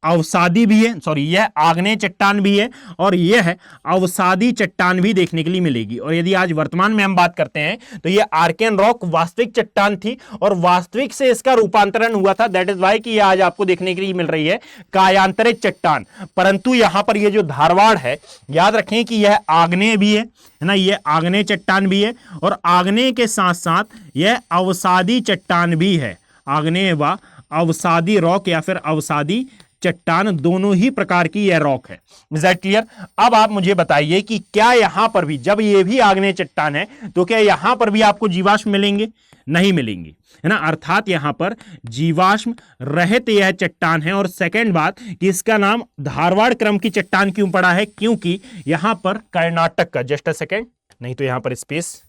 अवसादी भी है, यह आग्नेय चट्टान भी है और यह अवसादी चट्टान भी देखने के लिए मिलेगी। और यदि आज वर्तमान में हम बात करते हैं तो यह आर्कियन रॉक वास्तविक चट्टान थी और वास्तविक से इसका रूपांतरण हुआ था, दैट इज वाई कि यह आज आपको देखने के लिए मिल रही है कायांतरित चट्टान। परंतु यहां पर यह जो धारवाड़ है, याद रखें कि यह आग्नेय भी है ना, यह आग्नेय चट्टान भी है और आग्नेय के साथ साथ यह अवसादी चट्टान भी है। आग्नेय व अवसादी रॉक या फिर अवसादी चट्टान, दोनों ही प्रकार की यह रॉक है। Is that clear? अब आप मुझे बताइए कि क्या यहां पर भी, जब ये भी आग्नेय चट्टान है, तो क्या यहां पर भी आपको जीवाश्म मिलेंगे? नहीं मिलेंगे, है ना। अर्थात यहां पर जीवाश्म रहित यह चट्टान है। और सेकंड बात कि इसका नाम धारवाड़ क्रम की चट्टान क्यों पड़ा है? क्योंकि यहां पर कर्नाटक का, जस्ट अ सेकेंड, नहीं तो यहां पर स्पेस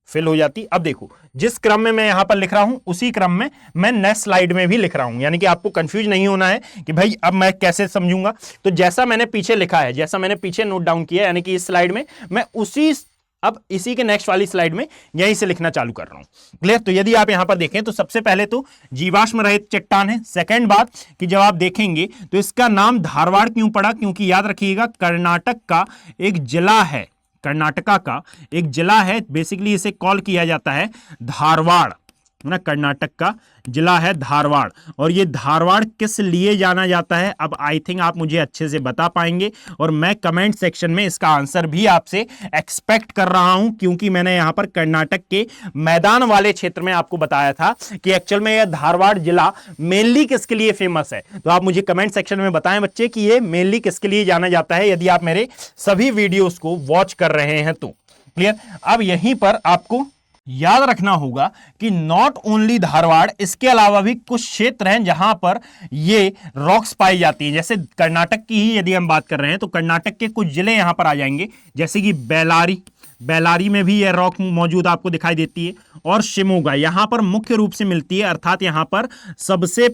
फिल हो जाती। अब देखो, जिस क्रम में मैं यहां पर लिख रहा हूं उसी क्रम में मैं नेक्स्ट स्लाइड में भी लिख रहा हूं, यानी कि आपको कंफ्यूज नहीं होना है कि भाई अब मैं कैसे समझूंगा। तो जैसा मैंने पीछे लिखा है, जैसा मैंने पीछे नोट डाउन किया, यानी कि इस स्लाइड में मैं अब इसी के नेक्स्ट वाली स्लाइड में यहीं से लिखना चालू कर रहा हूं। क्लियर? तो यदि आप यहां पर देखें तो सबसे पहले तो जीवाश्म रहित चट्टान है। सेकंड बात कि जब आप देखेंगे तो इसका नाम धारवाड़ क्यों पड़ा? क्योंकि याद रखिएगा कर्नाटक का एक जिला है, कर्नाटका का एक जिला है, बेसिकली इसे कॉल किया जाता है धारवाड़, ना। कर्नाटक का जिला है धारवाड़। और ये धारवाड़ किस लिए जाना जाता है, अब आई थिंक आप मुझे अच्छे से बता पाएंगे, और मैं कमेंट सेक्शन में इसका आंसर भी आपसे एक्सपेक्ट कर रहा हूं, क्योंकि मैंने यहां पर कर्नाटक के मैदान वाले क्षेत्र में आपको बताया था कि एक्चुअल में यह धारवाड़ जिला मेनली किसके लिए फेमस है। तो आप मुझे कमेंट सेक्शन में बताएं बच्चे कि यह मेनली किसके लिए जाना जाता है, यदि आप मेरे सभी वीडियोस को वॉच कर रहे हैं तो। क्लियर? अब यहीं पर आपको याद रखना होगा कि नॉट ओनली धारवाड़, इसके अलावा भी कुछ क्षेत्र हैं जहां पर ये रॉक्स पाई जाती है। जैसे कर्नाटक की ही यदि हम बात कर रहे हैं तो कर्नाटक के कुछ जिले यहां पर आ जाएंगे, जैसे कि बेलारी में भी यह रॉक मौजूद आपको दिखाई देती है। और शिमोगा यहां पर मुख्य रूप से मिलती है, अर्थात यहां पर सबसे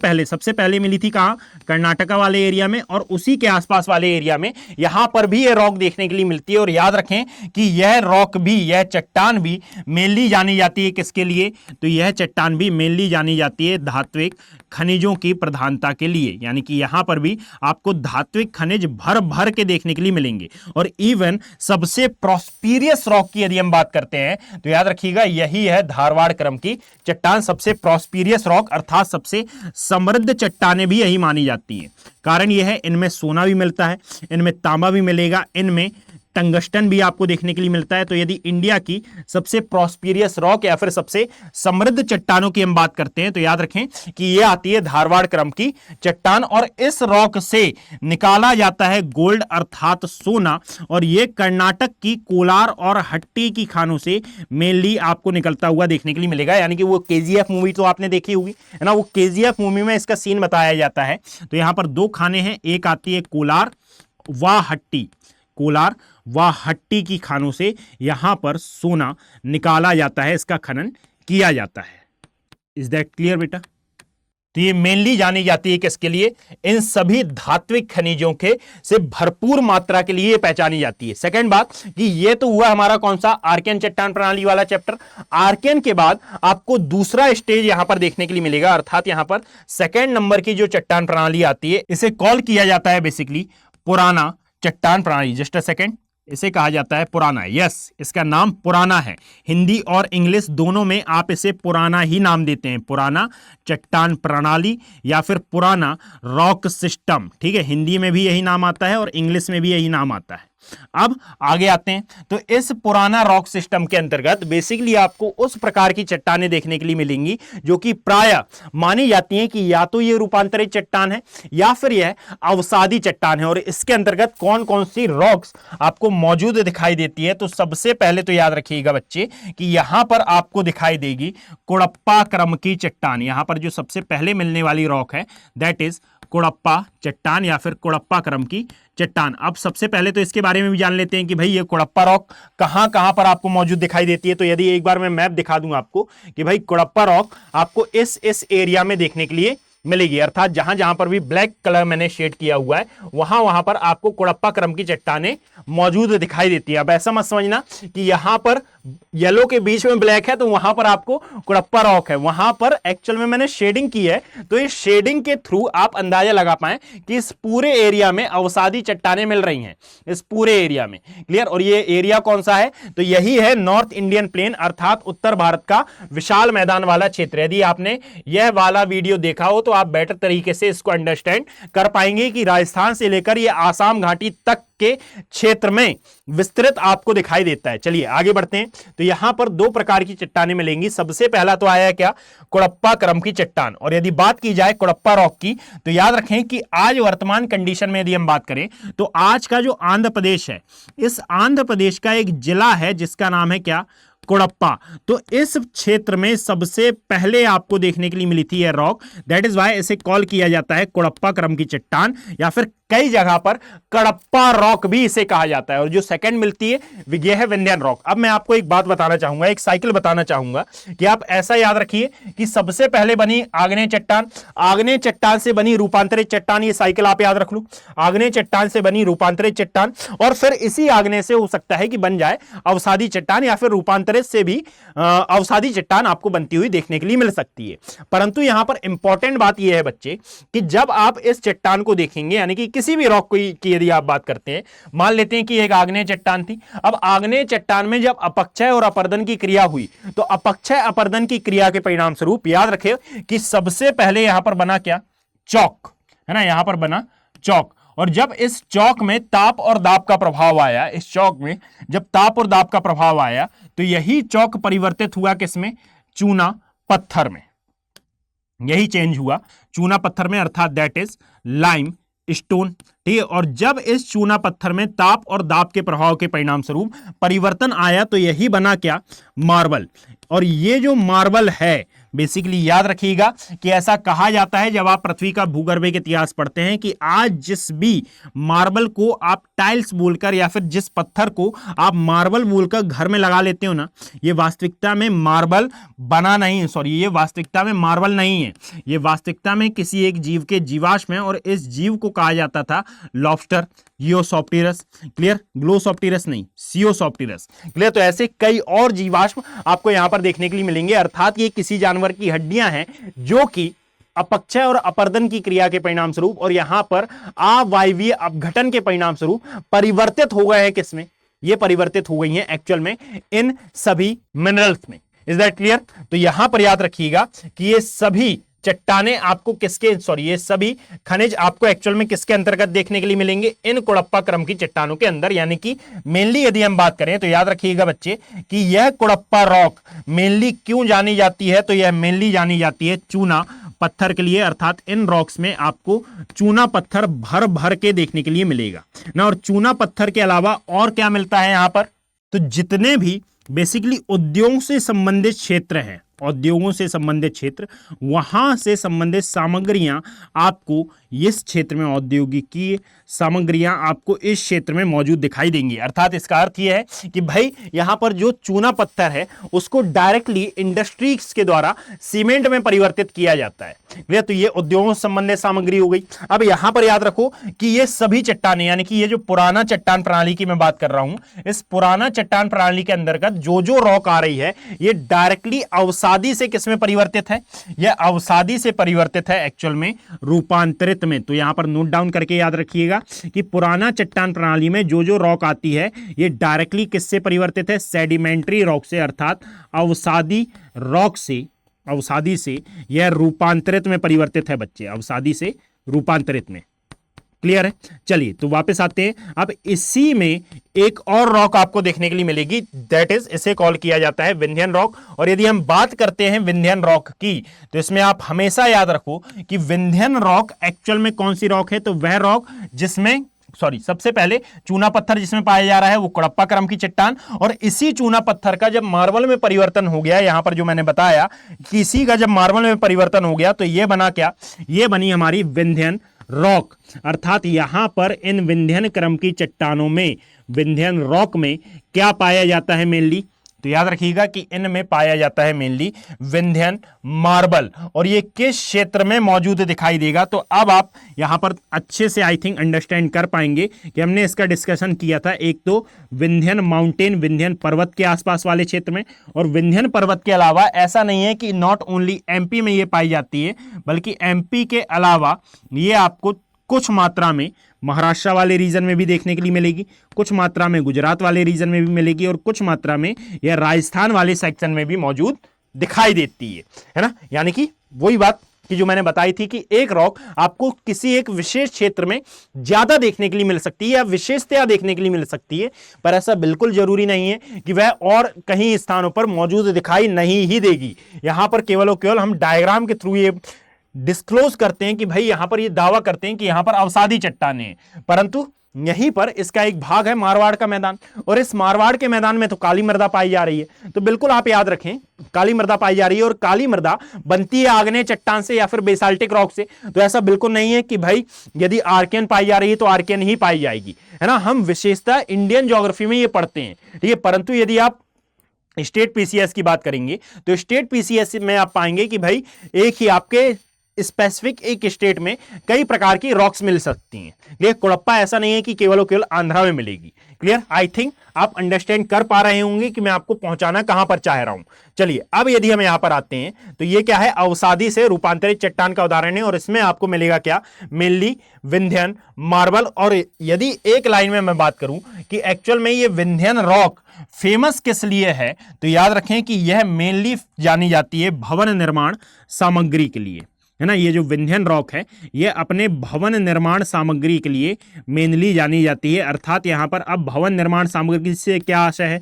पहले मिली थी कहां? कर्नाटका वाले एरिया में, और उसी के आसपास वाले एरिया में यहां पर भी यह रॉक देखने के लिए मिलती है। और याद रखें कि यह रॉक भी, यह चट्टान भी मेनली जानी जाती है किसके लिए? तो यह चट्टान भी मेनली जानी जाती है धात्विक खनिजों की प्रधानता के लिए, यानी कि यहां पर भी आपको धात्विक खनिज भर भर के देखने के लिए मिलेंगे। और इवन सबसे प्रॉस्पेरियस रॉक की यदि हम बात करते हैं तो याद रखिएगा यही है धारवाड़ क्रम की चट्टान। सबसे प्रॉस्पेरियस रॉक अर्थात सबसे समृद्ध चट्टानें भी यही मानी जाती हैं। कारण यह है इनमें सोना भी मिलता है, इनमें तांबा भी मिलेगा, इनमें टंगस्टन भी आपको देखने के लिए मिलता है। तो यदि इंडिया की सबसे प्रॉस्पेरियस रॉक या फिर सबसे समृद्ध चट्टानों की हम बात करते हैं तो याद रखें कि यह आती है धारवाड़ क्रम की चट्टान। और इस रॉक से निकाला जाता है गोल्ड अर्थात सोना, और यह कर्नाटक की कोलार और हट्टी की खानों से मेनली आपको निकलता हुआ देखने के लिए मिलेगा। यानी कि वो केजीएफ मूवी तो आपने देखी होगी, है ना। वो केजीएफ मूवी में इसका सीन बताया जाता है। तो यहां पर दो खाने हैं, एक आती है कोलार व हट्टी की खानों से यहां पर सोना निकाला जाता है, इसका खनन किया जाता है। इज दैट क्लियर बेटा? तो ये मेनली जानी जाती है किसके लिए? इन सभी धात्विक खनिजों के से भरपूर मात्रा के लिए पहचानी जाती है। सेकंड बात कि ये तो हुआ हमारा कौन सा? आर्कियन चट्टान प्रणाली वाला चैप्टर। आर्कियन के बाद आपको दूसरा स्टेज यहां पर देखने के लिए मिलेगा, अर्थात यहां पर सेकंड नंबर की जो चट्टान प्रणाली आती है इसे कॉल किया जाता है बेसिकली पुराना चट्टान प्रणाली। जस्ट अ सेकेंड, इसे कहा जाता है पुराना। यस, इसका नाम पुराना है। हिंदी और इंग्लिश दोनों में आप इसे पुराना ही नाम देते हैं, पुराना चट्टान प्रणाली या फिर पुराना रॉक सिस्टम। ठीक है, हिंदी में भी यही नाम आता है और इंग्लिश में भी यही नाम आता है। अब आगे आते हैं तो इस पुराना रॉक सिस्टम के अंतर्गत बेसिकली आपको उस प्रकार की चट्टानें देखने के लिए मिलेंगी जो कि प्रायः मानी जाती हैं कि या तो ये रूपांतरित चट्टान है या फिर यह अवसादी चट्टान है। और इसके अंतर्गत कौन कौन सी रॉक्स आपको मौजूद दिखाई देती है? तो सबसे पहले तो याद रखिएगा बच्चे कि यहां पर आपको दिखाई देगी कुड़प्पा क्रम की चट्टान। यहां पर जो सबसे पहले मिलने वाली रॉक है दैट इज कुड़प्पा चट्टान या फिर कुड़प्पा क्रम की चट्टान। अब सबसे पहले तो इसके बारे में भी जान लेते हैं कि भाई ये कुड़प्पा रॉक कहां कहां पर आपको मौजूद दिखाई देती है। तो यदि एक बार मैं मैप दिखा दूं आपको कि भाई कुड़प्पा रॉक आपको इस एरिया में देखने के लिए मिलेगी, अर्थात जहां जहां पर भी ब्लैक कलर मैंने शेड किया हुआ है वहां वहां पर आपको कुड़प्पा क्रम की चट्टानें मौजूद दिखाई देती है। अब ऐसा मत समझना कि यहां पर येलो के बीच में ब्लैक है तो वहां पर आपको कुड़प्पा रॉक है, वहां पर एक्चुअल में मैंने शेडिंग की है। तो इस शेडिंग के थ्रू आप अंदाजा लगा पाएं कि इस पूरे एरिया में अवसादी चट्टानें मिल रही हैं, इस पूरे एरिया में। क्लियर? और ये एरिया कौन सा है? तो यही है नॉर्थ इंडियन प्लेन अर्थात उत्तर भारत का विशाल मैदान वाला क्षेत्र। यदि आपने यह वाला वीडियो देखा हो तो आप बेटर तरीके से इसको अंडरस्टैंड कर पाएंगे कि राजस्थान से लेकर ये आसाम घाटी तक के क्षेत्र में विस्तृत आपको दिखाई देता है। चलिए आगे बढ़ते हैं। तो यहां पर दो प्रकार की चट्टानें मिलेंगी। सबसे पहला तो आया क्या, कुड़प्पा क्रम की चट्टान। और यदि बात की जाए कुड़प्पा रॉक की, तो याद रखें कि आज वर्तमान कंडीशन में यदि हम बात करें तो आज का जो आंध्र प्रदेश है, इस आंध्र प्रदेश का एक जिला है जिसका नाम है क्या, कुड़प्पा। तो इस क्षेत्र में सबसे पहले आपको देखने के लिए मिली थी यह रॉक, दैट इज वाई इसे कॉल किया जाता है कुड़प्पा क्रम की चट्टान, या फिर कई जगह पर कडप्पा रॉक भी इसे कहा जाता है। और जो सेकंड मिलती है यह है विंध्यन रॉक। अब मैं आपको एक बात बताना चाहूंगा, एक साइकिल बताना चाहूंगा कि आप ऐसा याद रखिए कि सबसे पहले बनी आग्नेय चट्टान, आग्नेय चट्टान से बनी रूपांतरित चट्टान, ये साइकिल आप याद रख लो, आग्नेय चट्टान से बनी रूपांतरित चट्टान, और फिर इसी आग्नेय से हो सकता है कि बन जाए अवसादी चट्टान, या फिर रूपांतरित से भी अवसादी चट्टान आपको बनती हुई देखने के लिए मिल सकती है। परंतु यहां पर इंपॉर्टेंट बात यह है बच्चे कि जब आप इस चट्टान को देखेंगे, यानी कि किसी भी रॉक की यदि आप बात करते हैं, मान लेते हैं कि एक आग्नेय चट्टान थी। अब आग्नेय चट्टान में जब अपक्षय और अपर्दन की क्रिया हुई, तो अपक्षय अपर्दन की क्रिया के परिणाम स्वरूप याद रखें कि सबसे पहले यहां पर बना क्या, चौक, है ना, यहां पर बना चौक। और जब इस चौक में ताप और दाब का प्रभाव आया, इस चौक में जब ताप और दाब का प्रभाव आया, तो यही चौक परिवर्तित हुआ किसमें, चूना पत्थर में। यही चेंज हुआ चूना पत्थर में, अर्थात दैट इज लाइम स्टोन। ठीक है, और जब इस चूना पत्थर में ताप और दाब के प्रभाव के परिणाम स्वरूप परिवर्तन आया, तो यही बना क्या, मार्बल। और ये जो मार्बल है, बेसिकली याद रखिएगा कि ऐसा कहा जाता है जब आप पृथ्वी का भूगर्भ के इतिहास पढ़ते हैं कि आज जिस भी मार्बल को आप टाइल्स बोलकर या फिर जिस पत्थर को आप मार्बल बोलकर घर में लगा लेते हो ना, ये वास्तविकता में मार्बल बना नहीं, सॉरी, ये वास्तविकता में मार्बल नहीं है, ये वास्तविकता में किसी एक जीव के जीवाश्म है। और इस जीव को कहा जाता था लॉबस्टर, ईओसॉप्टेरस, क्लियर, ग्लोसॉप्टेरस नहीं, सियोसॉप्टेरस, क्लियर। तो ऐसे कई और जीवाश्म आपको यहां पर देखने के लिए मिलेंगे, अर्थात ये किसी जानवर की हड्डियां हैं जो कि अपक्षय और अपर्दन की क्रिया के परिणाम स्वरूप और यहां पर अवायवीय अपघटन के परिणाम स्वरूप परिवर्तित हो गए हैं। किसमें, ये परिवर्तित हो गई हैं एक्चुअल में इन सभी मिनरल्स में। Is that clear? तो यहां पर याद रखिएगा कि ये सभी चट्टानें आपको किसके, सॉरी, ये सभी खनिज आपको एक्चुअल में किसके अंतर्गत देखने के लिए मिलेंगे, इन कुड़प्पा क्रम की चट्टानों के अंदर। यानी कि मेनली यदि हम बात करें तो याद रखिएगा बच्चे कि यह कुड़प्पा रॉक मेनली क्यों जानी जाती है, तो यह मेनली जानी जाती है चूना पत्थर के लिए, अर्थात इन रॉक्स में आपको चूना पत्थर भर भर के देखने के लिए मिलेगा ना। और चूना पत्थर के अलावा और क्या मिलता है यहां पर, तो जितने भी बेसिकली उद्योग से संबंधित क्षेत्र हैं, उद्योगों से संबंधित क्षेत्र, वहां से संबंधित सामग्रियां आपको इस क्षेत्र में, औद्योगिकी सामग्रियां आपको इस क्षेत्र में मौजूद दिखाई देंगी। अर्थात इसका अर्थ यह है कि भाई यहां पर जो चूना पत्थर है उसको डायरेक्टली इंडस्ट्रीज के द्वारा सीमेंट में परिवर्तित किया जाता है। क्लियर? तो ये उद्योगों से संबंधित सामग्री हो गई। अब यहां पर याद रखो कि ये सभी चट्टानें, यानी कि ये जो पुराना चट्टान प्रणाली की मैं बात कर रहा हूं, इस पुराना चट्टान प्रणाली के अंतर्गत जो जो रॉक आ रही है, ये डायरेक्टली अवसादी से किसमें परिवर्तित है, यह अवसादी से परिवर्तित है एक्चुअल में रूपांतरित में। तो यहां पर नोट डाउन करके याद रखिएगा कि पुराना चट्टान प्रणाली में जो जो रॉक आती है ये डायरेक्टली किससे परिवर्तित है, सेडिमेंट्री रॉक से, अर्थात अवसादी रॉक से, अवसादी से यह रूपांतरित में परिवर्तित है बच्चे, अवसादी से रूपांतरित में। क्लियर है? चलिए तो वापस आते हैं। अब इसी में एक और रॉक आपको देखने के लिए मिलेगी, दैट इज, इसे कॉल किया जाता है विंध्यन रॉक। और यदि हम बात करते हैं विंध्यन रॉक की, तो इसमें आप हमेशा याद रखो कि विंध्यन रॉक एक्चुअल में कौन सी रॉक है, तो वह रॉक जिसमें, सॉरी, सबसे पहले चूना पत्थर जिसमें पाया जा रहा है वो कुड़प्पा क्रम की चट्टान, और इसी चूना पत्थर का जब मार्बल में परिवर्तन हो गया, यहां पर जो मैंने बताया कि इसी का जब मार्बल में परिवर्तन हो गया तो ये बना क्या, ये बनी हमारी विंध्यन रॉक। अर्थात यहां पर इन विंध्यन क्रम की चट्टानों में, विंध्यन रॉक में क्या पाया जाता है मेनली, तो याद रखिएगा कि इनमें पाया जाता है मेनली विंध्यन मार्बल। और ये किस क्षेत्र में मौजूद दिखाई देगा, तो अब आप यहां पर अच्छे से आई थिंक अंडरस्टैंड कर पाएंगे कि हमने इसका डिस्कशन किया था। एक तो विंध्यन माउंटेन, विंध्यन पर्वत के आसपास वाले क्षेत्र में, और विंध्यन पर्वत के अलावा ऐसा नहीं है कि नॉट ओनली एमपी में ये पाई जाती है, बल्कि एमपी के अलावा ये आपको कुछ मात्रा में महाराष्ट्र वाले रीजन में भी देखने के लिए मिलेगी, कुछ मात्रा में गुजरात वाले रीजन में भी मिलेगी, और कुछ मात्रा में यह राजस्थान वाले सेक्शन में भी मौजूद दिखाई देती है ना। यानी कि वही बात कि जो मैंने बताई थी कि एक रॉक आपको किसी एक विशेष क्षेत्र में ज्यादा देखने के लिए मिल सकती है या विशेषता देखने के लिए मिल सकती है, पर ऐसा बिल्कुल जरूरी नहीं है कि वह और कहीं स्थानों पर मौजूद दिखाई नहीं ही देगी। यहां पर केवल और केवल हम डायग्राम के थ्रू ये डिस्क्लोज करते हैं कि भाई यहां पर ये दावा करते हैं कि यहां पर अवसादी चट्टानें हैं, परंतु यहीं पर इसका एक भाग है मारवाड़ का मैदान, और इस मारवाड़ के मैदान में तो काली मृदा पाई जा रही है। तो बिल्कुल आप याद रखें, काली मृदा पाई जा रही है, और काली मृदा बनती है आग्नेय चट्टान से या फिर बेसाल्टिक रॉक से। तो ऐसा बिल्कुल नहीं है कि भाई यदि आर्कियन पाई जा रही है तो आर्कियन ही पाई जाएगी, है ना। हम विशेषता इंडियन ज्योग्राफी में ये पढ़ते हैं, ठीक है। परंतु यदि आप स्टेट पीसीएस की बात करेंगे तो स्टेट पीसीएस में आप पाएंगे कि भाई एक ही आपके स्पेसिफिक एक स्टेट में कई प्रकार की रॉक्स मिल सकती हैं। क्लियर, कुड़प्पा ऐसा नहीं है कि केवल और केवल आंध्रा में मिलेगी। क्लियर, आई थिंक आप अंडरस्टैंड कर पा रहे होंगे कि मैं आपको पहुंचाना कहां पर चाह रहा हूं। चलिए, अब यदि हम यहां पर आते हैं तो ये क्या है, अवसादी से रूपांतरित चट्टान का उदाहरण है, और इसमें आपको मिलेगा क्या, मेनली विंध्यन, मार्बल। और यदि एक लाइन में मैं बात करूं कि एक्चुअल में ये विंध्यन रॉक फेमस किस लिए है, तो याद रखें कि यह मेनली जानी जाती है भवन निर्माण सामग्री के लिए, है ना। ये जो विंध्यन रॉक है ये अपने भवन निर्माण सामग्री के लिए मेनली जानी जाती है। अर्थात यहां पर अब भवन निर्माण सामग्री से क्या आशय है,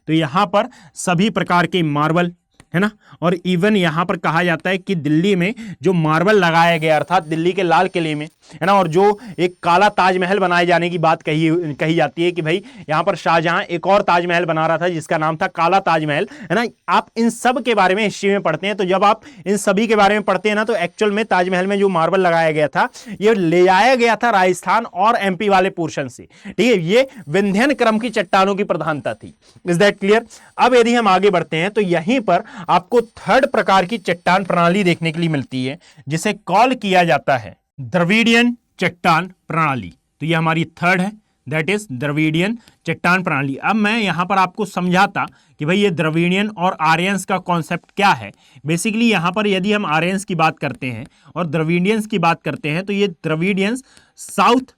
तो यहां पर सभी प्रकार के मार्बल, है ना। और इवन यहां पर कहा जाता है कि दिल्ली में जो मार्बल लगाया गया, अर्थात दिल्ली के लाल किले में, है ना, और जो एक काला ताजमहल बनाए जाने की बात कही जाती है कि भाई यहां पर शाहजहां एक और ताजमहल बना रहा था जिसका नाम था काला ताजमहल, है ना। आप इन सब के बारे में हिस्ट्री में पढ़ते हैं, तो जब आप इन सभी के बारे में पढ़ते हैं ना, तो एक्चुअल में ताजमहल में जो मार्बल लगाया गया था ये ले जाया गया था राजस्थान और एमपी वाले पोर्शन से, ठीक है। ये विंध्यन क्रम की चट्टानों की प्रधानता थी। Is that clear. अब यदि हम आगे बढ़ते हैं तो यहीं पर आपको थर्ड प्रकार की चट्टान प्रणाली देखने के लिए मिलती है जिसे कॉल किया जाता है द्रविडियन चट्टान प्रणाली। तो ये हमारी थर्ड है, दैट इज द्रविडियन चट्टान प्रणाली। अब मैं यहां पर आपको समझाता कि भाई ये द्रविडियन और आर्यंस का कॉन्सेप्ट क्या है। बेसिकली यहां पर यदि हम आर्यंस की बात करते हैं और द्रविडियंस की बात करते हैं तो ये द्रविडियंस साउथ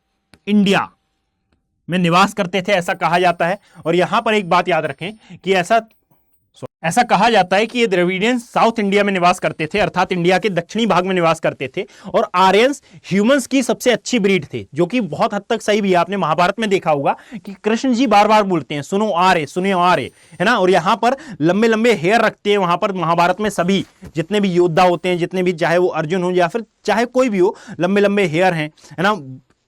इंडिया में निवास करते थे, ऐसा कहा जाता है। और यहां पर एक बात याद रखें कि ऐसा कहा जाता है कि ये द्रविडियंस साउथ इंडिया में निवास करते थे, अर्थात इंडिया के दक्षिणी भाग में निवास करते थे, और आर्यंस ह्यूमंस की सबसे अच्छी ब्रीड थे, जो कि बहुत हद तक सही भी है। आपने महाभारत में देखा होगा कि कृष्ण जी बार बार बोलते हैं सुनो आ रहे, सुनो आ रहे, है ना। और यहां पर लंबे लंबे हेयर रखते हैं, वहां पर महाभारत में सभी जितने भी योद्धा होते हैं, जितने भी, चाहे वो अर्जुन हो या फिर चाहे कोई भी हो, लंबे लंबे हेयर हैं, है ना,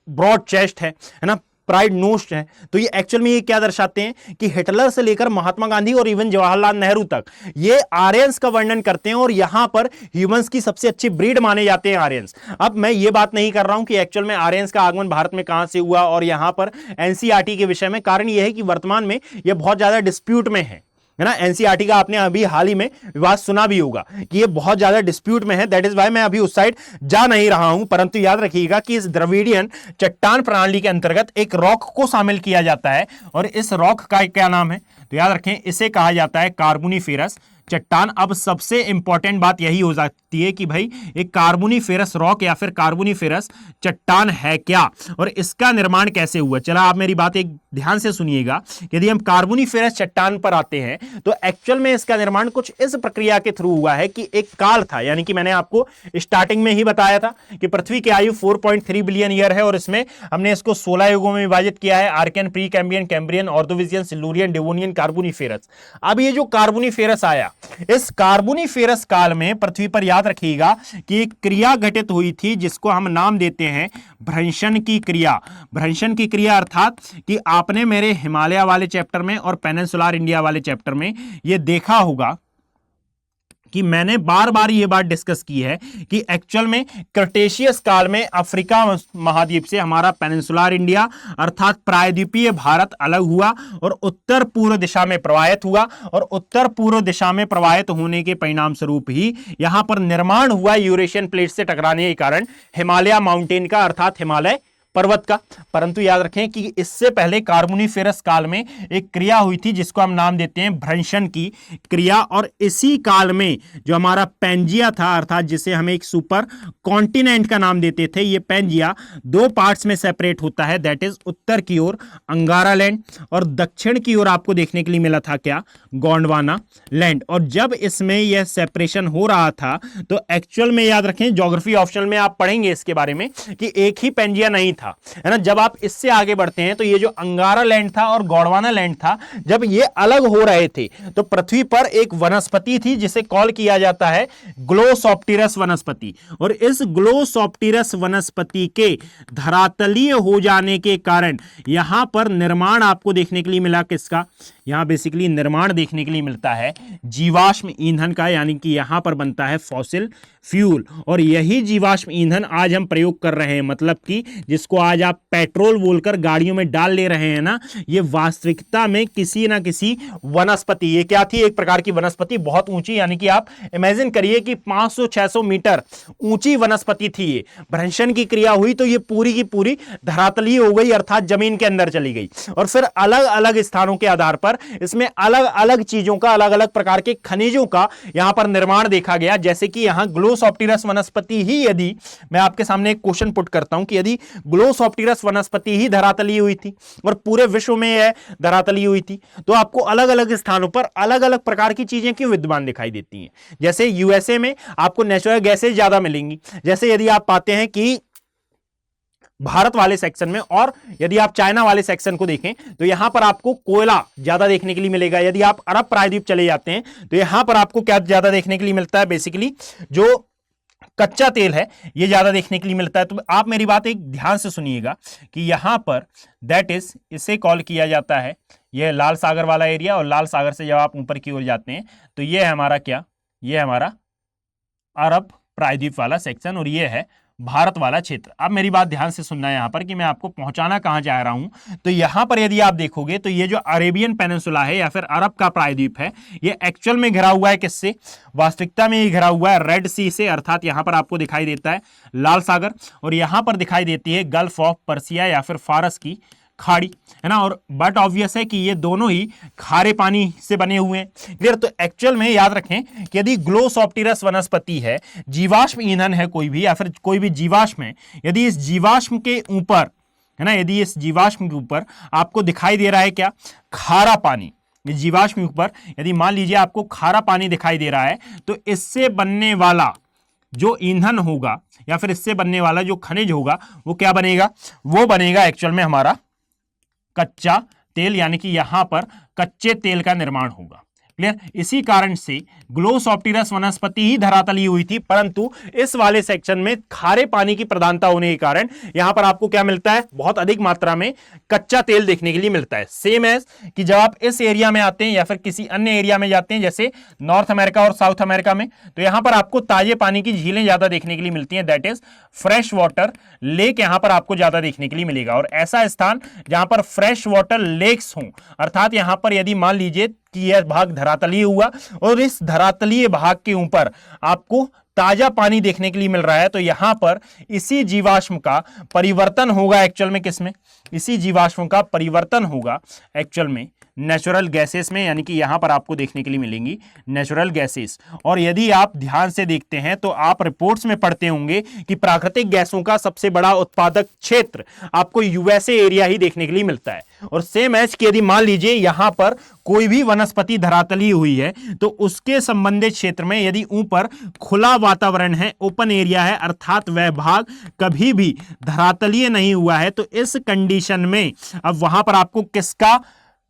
ब्रॉड चेस्ट है ना, प्राइड नोस्ट है। तो ये एक्चुअल में ये क्या दर्शाते हैं कि हिटलर से लेकर महात्मा गांधी और इवन जवाहरलाल नेहरू तक ये आर्यंस का वर्णन करते हैं, और यहां पर ह्यूमंस की सबसे अच्छी ब्रीड माने जाते हैं आर्यंस। अब मैं ये बात नहीं कर रहा हूं कि एक्चुअल में आर्यंस का आगमन भारत में कहां से हुआ और यहां पर एनसीईआरटी के विषय में, कारण यह है कि वर्तमान में यह बहुत ज्यादा डिस्प्यूट में है ना। एनसीईआरटी का आपने अभी हाल ही में विवाद सुना भी होगा कि ये बहुत ज्यादा डिस्प्यूट में है, दैट इज वाई मैं अभी उस साइड जा नहीं रहा हूं। परंतु याद रखिएगा कि इस द्रविडियन चट्टान प्रणाली के अंतर्गत एक रॉक को शामिल किया जाता है, और इस रॉक का क्या नाम है, तो याद रखें इसे कहा जाता है कार्बोनिफेरस चट्टान। अब सबसे इंपॉर्टेंट बात यही हो जाती है कि भाई एक कार्बोनिफेरस रॉक या फिर कार्बोनिफेरस चट्टान है क्या, और इसका निर्माण कैसे हुआ। चला आप मेरी बात एक ध्यान से सुनिएगा। यदि हम कार्बोनिफेरस चट्टान पर आते हैं तो एक्चुअल में इसका निर्माण कुछ इस प्रक्रिया के थ्रू हुआ है कि एक काल था, यानी कि मैंने आपको स्टार्टिंग में ही बताया था कि पृथ्वी की आयु 4.3 बिलियन ईयर है, और इसमें हमने इसको 16 युगों में विभाजित किया है, Archaean, pre Cambrian, Cambrian, Ordovician, Silurian, Devonian, Carboniferous. अब ये जो कार्बोनिफेरस आया, इस कार्बोनिफेरस काल में पृथ्वी पर याद रखिएगा कि एक क्रिया घटित हुई थी जिसको हम नाम देते हैं भ्रंशन की क्रिया। भ्रंशन की क्रिया अर्थात कि आपने मेरे हिमालय वाले चैप्टर में और पेनिनसुलर इंडिया वाले चैप्टर में यह देखा होगा कि मैंने बार बार ये बात डिस्कस की है कि एक्चुअल में क्रिटेशियस काल में अफ्रीका महाद्वीप से हमारा पेनिनसुलर इंडिया अर्थात प्रायद्वीपीय भारत अलग हुआ और उत्तर पूर्व दिशा में प्रवाहित हुआ, और उत्तर पूर्व दिशा में प्रवाहित होने के परिणाम स्वरूप ही यहां पर निर्माण हुआ यूरेशियन प्लेट से टकराने के कारण हिमालय माउंटेन का, अर्थात हिमालय पर्वत का। परंतु याद रखें कि इससे पहले कार्बोनिफेरस काल में एक क्रिया हुई थी जिसको हम नाम देते हैं भ्रंशन की क्रिया, और इसी काल में जो हमारा पैंजिया था, अर्थात जिसे हम एक सुपर कॉन्टिनेंट का नाम देते थे, ये पैंजिया दो पार्ट्स में सेपरेट होता है, दैट इज उत्तर की ओर अंगारा लैंड और दक्षिण की ओर आपको देखने के लिए मिला था क्या, गोंडवाना लैंड। और जब इसमें यह सेपरेशन हो रहा था तो एक्चुअल में याद रखें, ज्योग्राफी ऑप्शनल में आप पढ़ेंगे इसके बारे में कि एक ही पैंजिया नहीं था, है ना। जब आप इससे आगे बढ़ते हैं तो ये जो अंगारा लैंड था और गोंडवाना लैंड था, जब ये अलग हो रहे थे तो पृथ्वी पर एक वनस्पति थी जिसे कॉल किया जाता है ग्लोसॉप्टेरस वनस्पति, और इस ग्लोसॉप्टेरस वनस्पति के धरातलीय हो जाने के कारण यहां पर निर्माण आपको देखने के लिए मिला किसका, यहां बेसिकली निर्माण देखने के लिए मिलता है जीवाश्म ईंधन का, यानी कि यहां पर बनता है फॉसिल फ्यूल। और यही जीवाश्म ईंधन आज हम प्रयोग कर रहे हैं, मतलब कि जिसको आज आप पेट्रोल बोलकर गाड़ियों में डाल ले रहे हैं ना, ये वास्तविकता में किसी ना किसी वनस्पति, ये क्या थी, एक प्रकार की वनस्पति बहुत ऊंची, यानी कि आप इमेजिन करिए कि 500-600 मीटर ऊंची वनस्पति थी। ये भ्रंशन की क्रिया हुई तो ये पूरी की पूरी धरातलीय हो गई, अर्थात जमीन के अंदर चली गई, और फिर अलग अलग स्थानों के आधार पर इसमें अलग अलग चीजों का, अलग अलग प्रकार के खनिजों का यहां पर निर्माण देखा गया। जैसे कि यहां ग्लोसॉप्टेरस वनस्पति ही, यदि मैं आपके सामने एक क्वेश्चन पुट करता हूं कि यदि ग्लोसॉप्टेरस वनस्पति ही धरातलीय हुई थी और पूरे विश्व में यह धरातलीय हुई थी, तो आपको अलग अलग स्थानों पर अलग अलग प्रकार की चीजें क्यों विद्यमान दिखाई देती हैं। जैसे यूएसए में आपको नेचुरल गैसेज ज्यादा मिलेंगी, जैसे यदि आप पाते हैं कि भारत वाले सेक्शन में, और यदि आप चाइना वाले सेक्शन को देखें तो यहां पर आपको कोयला ज्यादा देखने के लिए मिलेगा। यदि आप अरब प्रायद्वीप चले जाते हैं तो यहां पर आपको क्या ज्यादा देखने के लिए मिलता है, बेसिकली जो कच्चा तेल है ये ज्यादा देखने के लिए मिलता है। तो आप मेरी बात एक ध्यान से सुनिएगा कि यहां पर दैट इज, इसे कॉल किया जाता है, यह लाल सागर वाला एरिया, और लाल सागर से जब आप ऊपर की ओर जाते हैं तो यह है हमारा क्या, यह है हमारा अरब प्रायद्वीप वाला सेक्शन, और यह है भारत वाला क्षेत्र। अब मेरी बात ध्यान से सुनना है यहां पर कि मैं आपको पहुंचाना कहां जा रहा हूं। तो यहां पर यदि आप देखोगे तो ये जो अरेबियन पेनिनसुला है या फिर अरब का प्रायद्वीप है, ये एक्चुअल में घिरा हुआ है किससे, वास्तविकता में ये घिरा हुआ है रेड सी से, अर्थात यहां पर आपको दिखाई देता है लाल सागर, और यहां पर दिखाई देती है गल्फ ऑफ पर्सिया या फिर फारस की खाड़ी, है ना। और बट ऑब्वियस है कि ये दोनों ही खारे पानी से बने हुए हैं, क्लियर। तो एक्चुअल में याद रखें कि यदि ग्लोसॉप्टेरस वनस्पति है, जीवाश्म ईंधन है कोई भी, या फिर कोई भी जीवाश्म है, यदि इस जीवाश्म के ऊपर, है ना, यदि इस जीवाश्म के ऊपर आपको दिखाई दे रहा है क्या, खारा पानी, इस जीवाश्म के ऊपर यदि मान लीजिए आपको खारा पानी दिखाई दे रहा है, तो इससे बनने वाला जो ईंधन होगा या फिर इससे बनने वाला जो खनिज होगा वो क्या बनेगा, वो बनेगा एक्चुअल में हमारा कच्चा तेल, यानी कि यहां पर कच्चे तेल का निर्माण होगा, क्लियर। इसी कारण से ग्लोसॉप्टेरस वनस्पति ही धरातलीय हुई थी, परंतु इस वाले सेक्शन में खारे पानी की प्रधानता होने के कारण यहां पर आपको क्या मिलता है, बहुत अधिक मात्रा में कच्चा तेल देखने के लिए मिलता है। सेम एज कि जब आप इस एरिया में आते हैं या फिर किसी अन्य एरिया में जाते हैं, जैसे नॉर्थ अमेरिका और साउथ अमेरिका में, तो यहां पर आपको ताजे पानी की झीलें ज्यादा देखने के लिए मिलती हैं, that is fresh water lake यहां पर आपको ज्यादा देखने के लिए मिलेगा। और ऐसा स्थान जहां पर फ्रेश वाटर लेक्स हों, अर्थात यहां पर यदि मान लीजिए कि यह भाग धरातलीय हुआ और इस धरातलीय भाग के ऊपर आपको ताजा पानी देखने के लिए मिल रहा है, तो यहां पर इसी जीवाश्म का परिवर्तन होगा एक्चुअल में किसमें, इसी जीवाश्म का परिवर्तन होगा एक्चुअल में नेचुरल गैसेस में, यानी कि यहां पर आपको देखने के लिए मिलेंगी नेचुरल गैसेस। और यदि आप ध्यान से देखते हैं तो आप रिपोर्ट्स में पढ़ते होंगे कि प्राकृतिक गैसों का सबसे बड़ा उत्पादक क्षेत्र आपको यूएसए एरिया ही देखने के लिए मिलता है। और सेम एज कि यदि मान लीजिए यहां पर कोई भी वनस्पति धरातलीय हुई है, तो उसके संबंधित क्षेत्र में यदि ऊपर खुला वातावरण है, ओपन एरिया है, अर्थात वह भाग कभी भी धरातलीय नहीं हुआ है, तो इस कंडीशन में अब वहां पर आपको किसका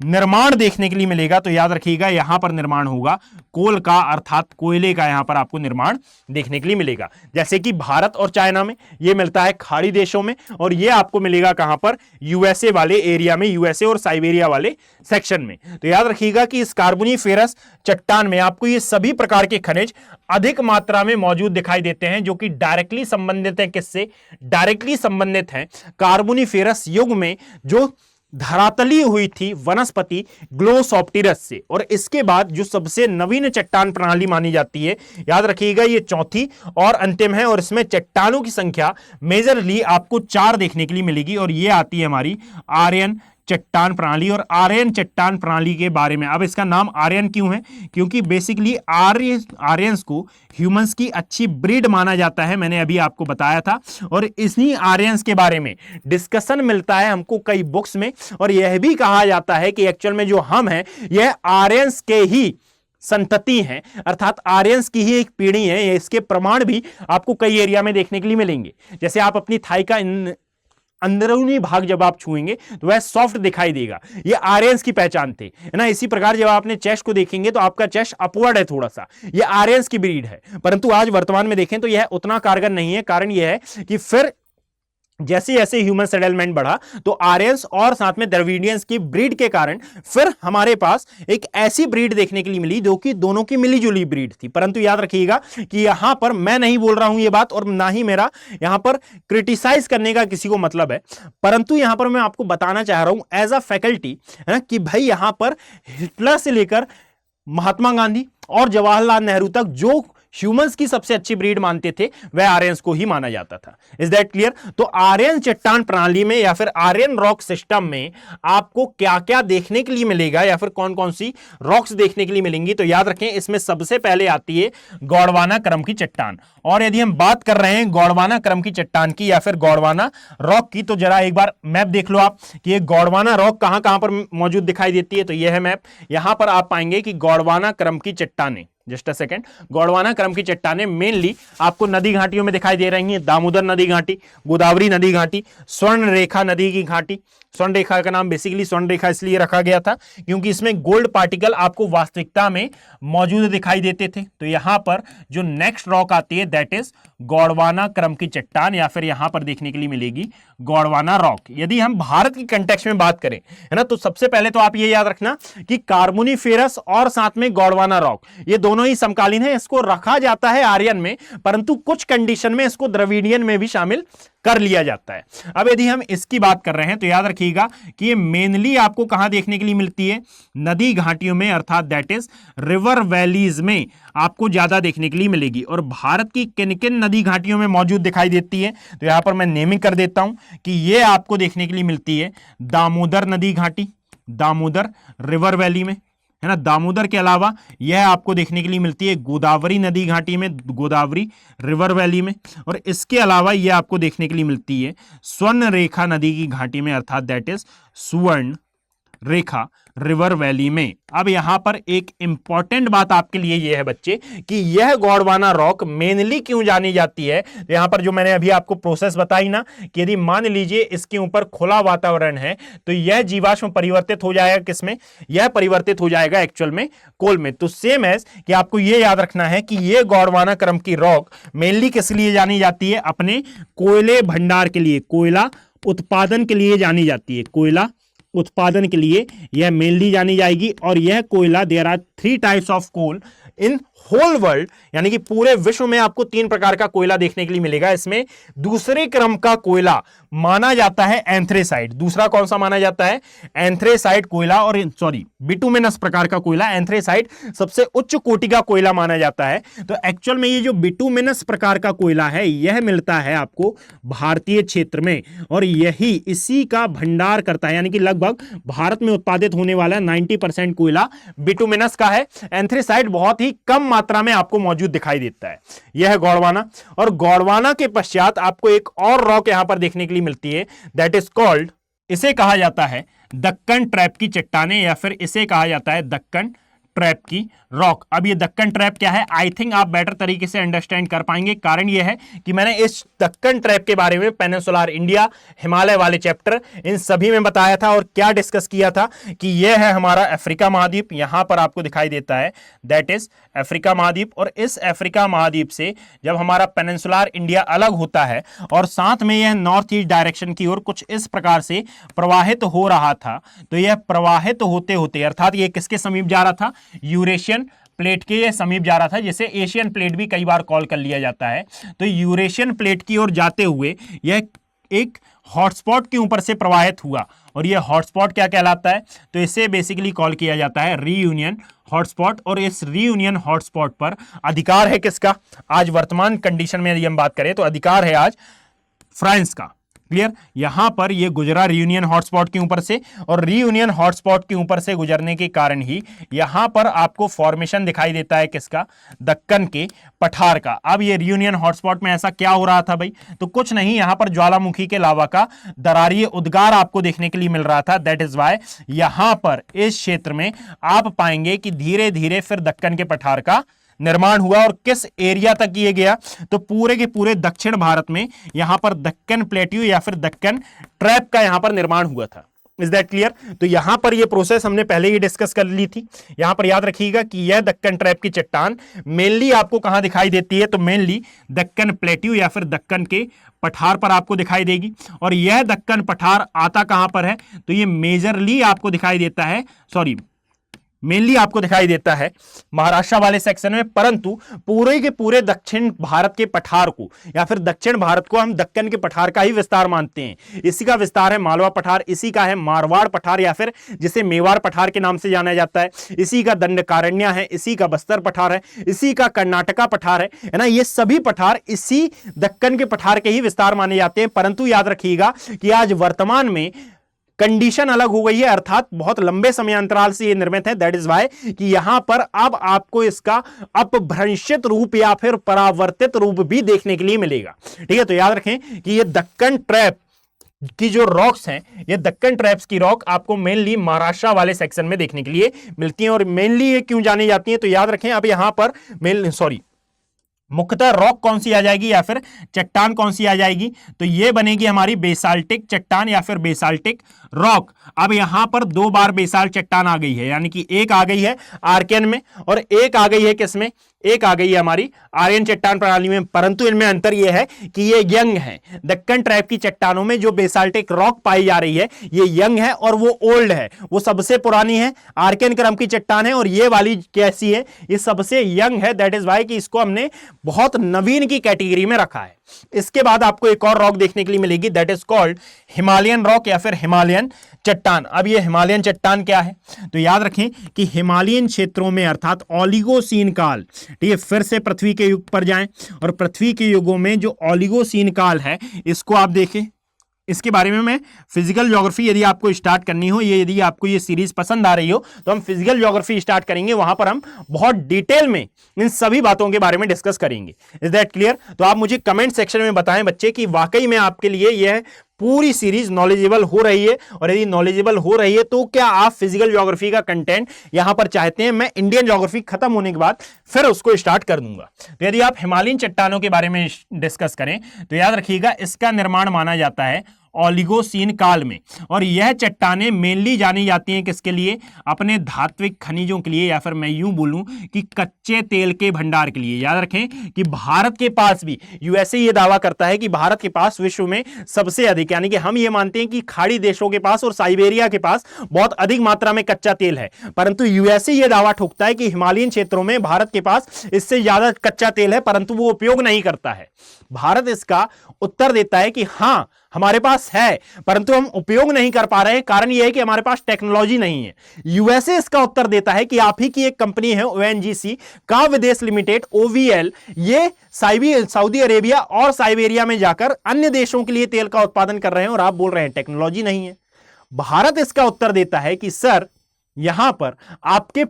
निर्माण देखने के लिए मिलेगा, तो याद रखिएगा यहां पर निर्माण होगा कोल का, अर्थात कोयले का यहां पर आपको निर्माण देखने के लिए मिलेगा। जैसे कि भारत और चाइना में यह मिलता है खाड़ी देशों में, और यह आपको मिलेगा कहां पर, यूएसए वाले एरिया में, यूएसए और साइबेरिया वाले सेक्शन में। तो याद रखिएगा कि इस कार्बोनिफेरस चट्टान में आपको ये सभी प्रकार के खनिज अधिक मात्रा में मौजूद दिखाई देते हैं, जो कि डायरेक्टली संबंधित है किससे, डायरेक्टली संबंधित है कार्बोनिफेरस युग में जो धरातलीय हुई थी वनस्पति ग्लोसोप्टेरस से। और इसके बाद जो सबसे नवीन चट्टान प्रणाली मानी जाती है, याद रखिएगा ये चौथी और अंतिम है, और इसमें चट्टानों की संख्या मेजरली आपको 4 देखने के लिए मिलेगी, और ये आती है हमारी आर्यन चट्टान प्रणाली। और आर्यन चट्टान प्रणाली के बारे में, अब इसका नाम आर्यन क्यों है? क्योंकि बेसिकली आर्यंस को ह्यूमंस की अच्छी ब्रीड माना जाता है, मैंने अभी आपको बताया था। और इन्हीं आर्यंस के बारे में डिस्कशन मिलता है हमको कई बुक्स में, और यह भी कहा जाता है कि एक्चुअल में जो हम हैं यह आर्यंस के ही संतति हैं, अर्थात आर्यंस की ही एक पीढ़ी है। इसके प्रमाण भी आपको कई एरिया में देखने के लिए मिलेंगे। जैसे आप अपनी थाई का अंदरूनी भाग जब आप छुएंगे तो वह सॉफ्ट दिखाई देगा, ये आर्यंस की पहचान थे, है ना। इसी प्रकार जब आपने चेस्ट को देखेंगे तो आपका चेस्ट अपवर्ड है थोड़ा सा, ये आर्यंस की ब्रीड है। परंतु आज वर्तमान में देखें तो यह उतना कारगर नहीं है। कारण यह है कि फिर जैसे जैसे ह्यूमन सेटलमेंट बढ़ा तो आर्यंस और साथ में द्रविडियंस की ब्रीड के कारण फिर हमारे पास एक ऐसी ब्रीड देखने के लिए मिली जो कि दोनों की मिलीजुली ब्रीड थी। परंतु याद रखिएगा कि यहां पर मैं नहीं बोल रहा हूं ये बात, और ना ही मेरा यहां पर क्रिटिसाइज करने का किसी को मतलब है, परंतु यहां पर मैं आपको बताना चाह रहा हूं एज अ फैकल्टी, है ना, कि भाई यहां पर हिटलर से लेकर महात्मा गांधी और जवाहरलाल नेहरू तक जो ह्यूमंस की सबसे अच्छी ब्रीड मानते थे वह आर्यंस को ही माना जाता था। Is that clear? तो आर्यन चट्टान प्रणाली में या फिर आर्यन रॉक सिस्टम में आपको क्या क्या देखने के लिए मिलेगा, या फिर कौन कौन सी रॉक्स देखने के लिए मिलेंगी, तो याद रखें इसमें सबसे पहले आती है गोंडवाना क्रम की चट्टान। और यदि हम बात कर रहे हैं गोंडवाना क्रम की चट्टान की या फिर गोंडवाना रॉक की, तो जरा एक बार मैप देख लो आप कि ये गोंडवाना रॉक कहां कहां पर मौजूद दिखाई देती है। तो यह है मैप, यहां पर आप पाएंगे कि गोंडवाना क्रम की चट्टानें, जस्ट अ सेकंड, गोंडवाना क्रम की चट्टानें मेनली आपको नदी घाटियों में दिखाई दे रही हैं। दामोदर नदी घाटी, गोदावरी नदी घाटी, स्वर्ण रेखा नदी की घाटी। स्वर्ण रेखा का नाम बेसिकली स्वर्ण रेखा इसलिए रखा गया था क्योंकि इसमें गोल्ड पार्टिकल आपको वास्तविकता में मौजूद दिखाई देते थे। तो यहां पर जो नेक्स्ट रॉक आती है दैट इज गोंडवाना क्रम की चट्टान, या फिर यहां पर देखने के लिए मिलेगी गोंडवाना रॉक। यदि हम भारत की कंटेक्स्ट में बात करें, है ना, तो सबसे पहले तो आप ये याद रखना कि कार्बोनिफेरस और साथ में गोंडवाना रॉक ये दोनों ही समकालीन है। इसको रखा जाता है आर्यन में, परंतु कुछ कंडीशन में इसको द्रविडियन में भी शामिल कर लिया जाता है। अब यदि हम इसकी बात कर रहे हैं तो याद रखिएगा कि ये मेनली आपको कहां देखने के लिए मिलती है? नदी घाटियों में, अर्थात दैट इज रिवर वैलीज में आपको ज्यादा देखने के लिए मिलेगी। और भारत की किन किन नदी घाटियों में मौजूद दिखाई देती है, तो यहां पर मैं नेमिंग कर देता हूं कि ये आपको देखने के लिए मिलती है दामोदर नदी घाटी, दामोदर रिवर वैली में, है ना। दामोदर के अलावा यह आपको देखने के लिए मिलती है गोदावरी नदी घाटी में, गोदावरी रिवर वैली में। और इसके अलावा यह आपको देखने के लिए मिलती है स्वर्ण रेखा नदी की घाटी में, अर्थात दैट इज सुवर्ण रेखा रिवर वैली में। अब यहां पर एक इंपॉर्टेंट बात आपके लिए यह है बच्चे कि यह गोंडवाना रॉक मेनली क्यों जानी जाती है। तो यहां पर जो मैंने अभी आपको प्रोसेस बताई ना कि यदि मान लीजिए इसके ऊपर खुला वातावरण है तो यह जीवाश्म परिवर्तित हो जाएगा किसमें? यह परिवर्तित हो जाएगा एक्चुअल में कोल में। तो सेम एज कि आपको यह याद रखना है कि यह गोंडवाना क्रम की रॉक मेनली किस लिए जानी जाती है? अपने कोयले भंडार के लिए, कोयला उत्पादन के लिए जानी जाती है। कोयला उत्पादन के लिए यह मेनली जानी जाएगी। और यह कोयला, there are 3 types of coal in whole world, यानी कि पूरे विश्व में आपको 3 प्रकार का कोयला देखने के लिए मिलेगा। इसमें दूसरे क्रम का कोयला माना जाता है एंथ्रेसाइट। दूसरा कौन सा माना जाता है? एंथ्रेसाइट कोयला, और सॉरी बिटुमिनस प्रकार का कोयला। एंथ्रेसाइट सबसे उच्च कोटि का कोयला माना जाता है। तो एक्चुअल में ये जो बिटुमिनस प्रकार का कोयला है यह मिलता है आपको भारतीय क्षेत्र में, और यही इसी का भंडार करता है, यानी कि लगभग भारत में उत्पादित होने वाला 90% कोयला बिटुमिनस का है। एंथ्रेसाइट बहुत ही कम मात्रा में आपको मौजूद दिखाई देता है। यह है गोंडवाना। और गोंडवाना के पश्चात आपको एक और रॉक यहां पर देखने के लिए मिलती है दैट इज कॉल्ड, इसे कहा जाता है दक्कन ट्रैप की चट्टानें, या फिर इसे कहा जाता है दक्कन ट्रैप की रॉक। अब ये दक्कन ट्रैप क्या है, आई थिंक आप बेटर तरीके से अंडरस्टैंड कर पाएंगे। कारण यह है कि मैंने इस दक्कन ट्रैप के बारे में पेनिनसुलर इंडिया, हिमालय वाले चैप्टर, इन सभी में बताया था। और क्या डिस्कस किया था कि यह है हमारा अफ्रीका महाद्वीप, यहां पर आपको दिखाई देता है दैट इज अफ्रीका महाद्वीप। और इस अफ्रीका महाद्वीप से जब हमारा पेनिनसुलर इंडिया अलग होता है और साथ में यह नॉर्थ ईस्ट डायरेक्शन की ओर कुछ इस प्रकार से प्रवाहित हो रहा था, तो यह प्रवाहित होते होते, अर्थात ये किसके समीप जा रहा था? यूरेशियन प्लेट के समीप जा रहा था, जिसे एशियन प्लेट भी कई बार कॉल कर लिया जाता है। तो यूरेशियन प्लेट की ओर जाते हुए यह एक हॉटस्पॉट के ऊपर से प्रवाहित हुआ, और ये हॉटस्पॉट क्या कहलाता है, तो इसे बेसिकली कॉल किया जाता है रीयूनियन हॉटस्पॉट। और इस रीयूनियन हॉटस्पॉट पर अधिकार है किसका, आज वर्तमान कंडीशन में यदि हम बात करें तो अधिकार है आज फ्रांस का। क्लियर, यहां पर ये गुजरा रीयूनियन हॉटस्पॉट के ऊपर से, और रीयूनियन हॉटस्पॉट के ऊपर से गुजरने के कारण ही यहां पर आपको फॉर्मेशन दिखाई देता है किसका, दक्कन के पठार का। अब ये रीयूनियन हॉटस्पॉट में ऐसा क्या हो रहा था भाई, तो कुछ नहीं, यहां पर ज्वालामुखी के लावा का दरारीय उद्गार आपको देखने के लिए मिल रहा था। दैट इज वाई यहां पर इस क्षेत्र में आप पाएंगे कि धीरे धीरे फिर दक्कन के पठार का निर्माण हुआ। और किस एरिया तक ये गया, तो पूरे के पूरे दक्षिण भारत में यहां पर दक्कन प्लेट्यू या फिर दक्कन ट्रैप का यहां पर निर्माण हुआ था। इज दैट क्लियर, तो यहां पर ये प्रोसेस हमने पहले ही डिस्कस कर ली थी। यहां पर याद रखिएगा कि यह दक्कन ट्रैप की चट्टान मेनली आपको कहां दिखाई देती है, तो मेनली दक्कन प्लेट्यू या फिर दक्कन के पठार पर आपको दिखाई देगी। और यह दक्कन पठार आता कहां पर है, तो ये मेजरली आपको दिखाई देता है, मेनली आपको दिखाई देता है महाराष्ट्र वाले सेक्शन में, परंतु पूरे के पूरे दक्षिण भारत के पठार को या फिर दक्षिण भारत को हम दक्कन के पठार का ही विस्तार मानते हैं। इसी का विस्तार है मालवा पठार, इसी का है मारवाड़ पठार या फिर जिसे मेवाड़ पठार के नाम से जाना जाता है, इसी का दंडकारण्य है, इसी का बस्तर पठार है, इसी का कर्नाटका पठार है ना। ये सभी पठार इसी दक्कन के पठार के ही विस्तार माने जाते हैं। परंतु याद रखिएगा कि आज वर्तमान में कंडीशन अलग हो गई है, अर्थात बहुत लंबे समय अंतराल से ये निर्मित है। दैट इज वाई कि यहां पर अब आपको इसका अपभ्रंशित रूप या फिर परावर्तित रूप भी देखने के लिए मिलेगा। ठीक है, तो याद रखें कि ये दक्कन ट्रैप की जो रॉक्स हैं, ये दक्कन ट्रैप्स की रॉक आपको मेनली महाराष्ट्र वाले सेक्शन में देखने के लिए मिलती हैं। और मेनली ये क्यों जानी जाती हैं, तो याद रखें अब यहां पर मुख्यतः रॉक कौन सी आ जाएगी या फिर चट्टान कौन सी आ जाएगी, तो ये बनेगी हमारी बेसाल्टिक चट्टान या फिर बेसाल्टिक रॉक। अब यहां पर 2 बार बेसाल्ट चट्टान आ गई है, यानी कि एक आ गई है आर्कियन में और एक आ गई है किसमें, एक आ गई है हमारी आर्यन चट्टान प्रणाली में। परंतु इनमें अंतर यह है कि ये यंग है। दक्कन ट्रैप की चट्टानों में जो बेसाल्टिक रॉक पाई जा रही है ये यंग है और वो ओल्ड है, वो सबसे पुरानी है, आर्कियन क्रम की चट्टान है। और ये वाली कैसी है, ये सबसे यंग है। दैट इज वाई कि इसको हमने बहुत नवीन की कैटेगरी में रखा है। इसके बाद आपको एक और रॉक देखने के लिए मिलेगी, that is called Himalayan rock या फिर हिमालयन चट्टान। अब ये हिमालयन चट्टान क्या है, तो याद रखें कि हिमालयन क्षेत्रों में अर्थात ओलिगोसीन काल, ठीक है, फिर से पृथ्वी के युग पर जाएं और पृथ्वी के युगों में जो ओलिगोसीन काल है इसको आप देखें। इसके बारे में मैं फिजिकल ज्योग्राफी यदि आपको स्टार्ट करनी हो, ये यदि आपको ये सीरीज पसंद आ रही हो तो हम फिजिकल ज्योग्राफी स्टार्ट करेंगे, वहां पर हम बहुत डिटेल में इन सभी बातों के बारे में डिस्कस करेंगे। इज दैट क्लियर, तो आप मुझे कमेंट सेक्शन में बताएं बच्चे कि वाकई में आपके लिए यह पूरी सीरीज नॉलेजेबल हो रही है, और यदि नॉलेजेबल हो रही है तो क्या आप फिजिकल ज्योग्राफी का कंटेंट यहां पर चाहते हैं। मैं इंडियन ज्योग्राफी खत्म होने के बाद फिर उसको स्टार्ट कर दूंगा। तो यदि आप हिमालयन चट्टानों के बारे में डिस्कस करें तो याद रखिएगा इसका निर्माण माना जाता है ओलिगोसीन काल में, और यह चट्टानें मेनली जानी जाती हैं किसके लिए, अपने धात्विक खनिजों के लिए, या फिर मैं यूं बोलूं कि कच्चे तेल के भंडार के लिए। याद रखें कि भारत के पास भी, यूएसए ये दावा करता है कि भारत के पास विश्व में सबसे अधिक, यानी कि हम ये मानते हैं कि खाड़ी देशों के पास और साइबेरिया के पास बहुत अधिक मात्रा में कच्चा तेल है, परंतु यूएसए ये दावा ठोकता है कि हिमालयन क्षेत्रों में भारत के पास इससे ज्यादा कच्चा तेल है, परंतु वो उपयोग नहीं करता है। भारत इसका उत्तर देता है कि हां हमारे पास है, परंतु हम उपयोग नहीं कर पा रहे हैं, कारण यह है कि हमारे पास टेक्नोलॉजी नहीं है। यूएसए इसका उत्तर देता है कि आप ही की एक कंपनी है ओएनजीसी का विदेश लिमिटेड ओवीएल, ये सऊदी अरेबिया और साइबेरिया में जाकर अन्य देशों के लिए तेल का उत्पादन कर रहे हैं, और आप बोल रहे हैं टेक्नोलॉजी नहीं है। भारत इसका उत्तर देता है कि सर यहां पर आपके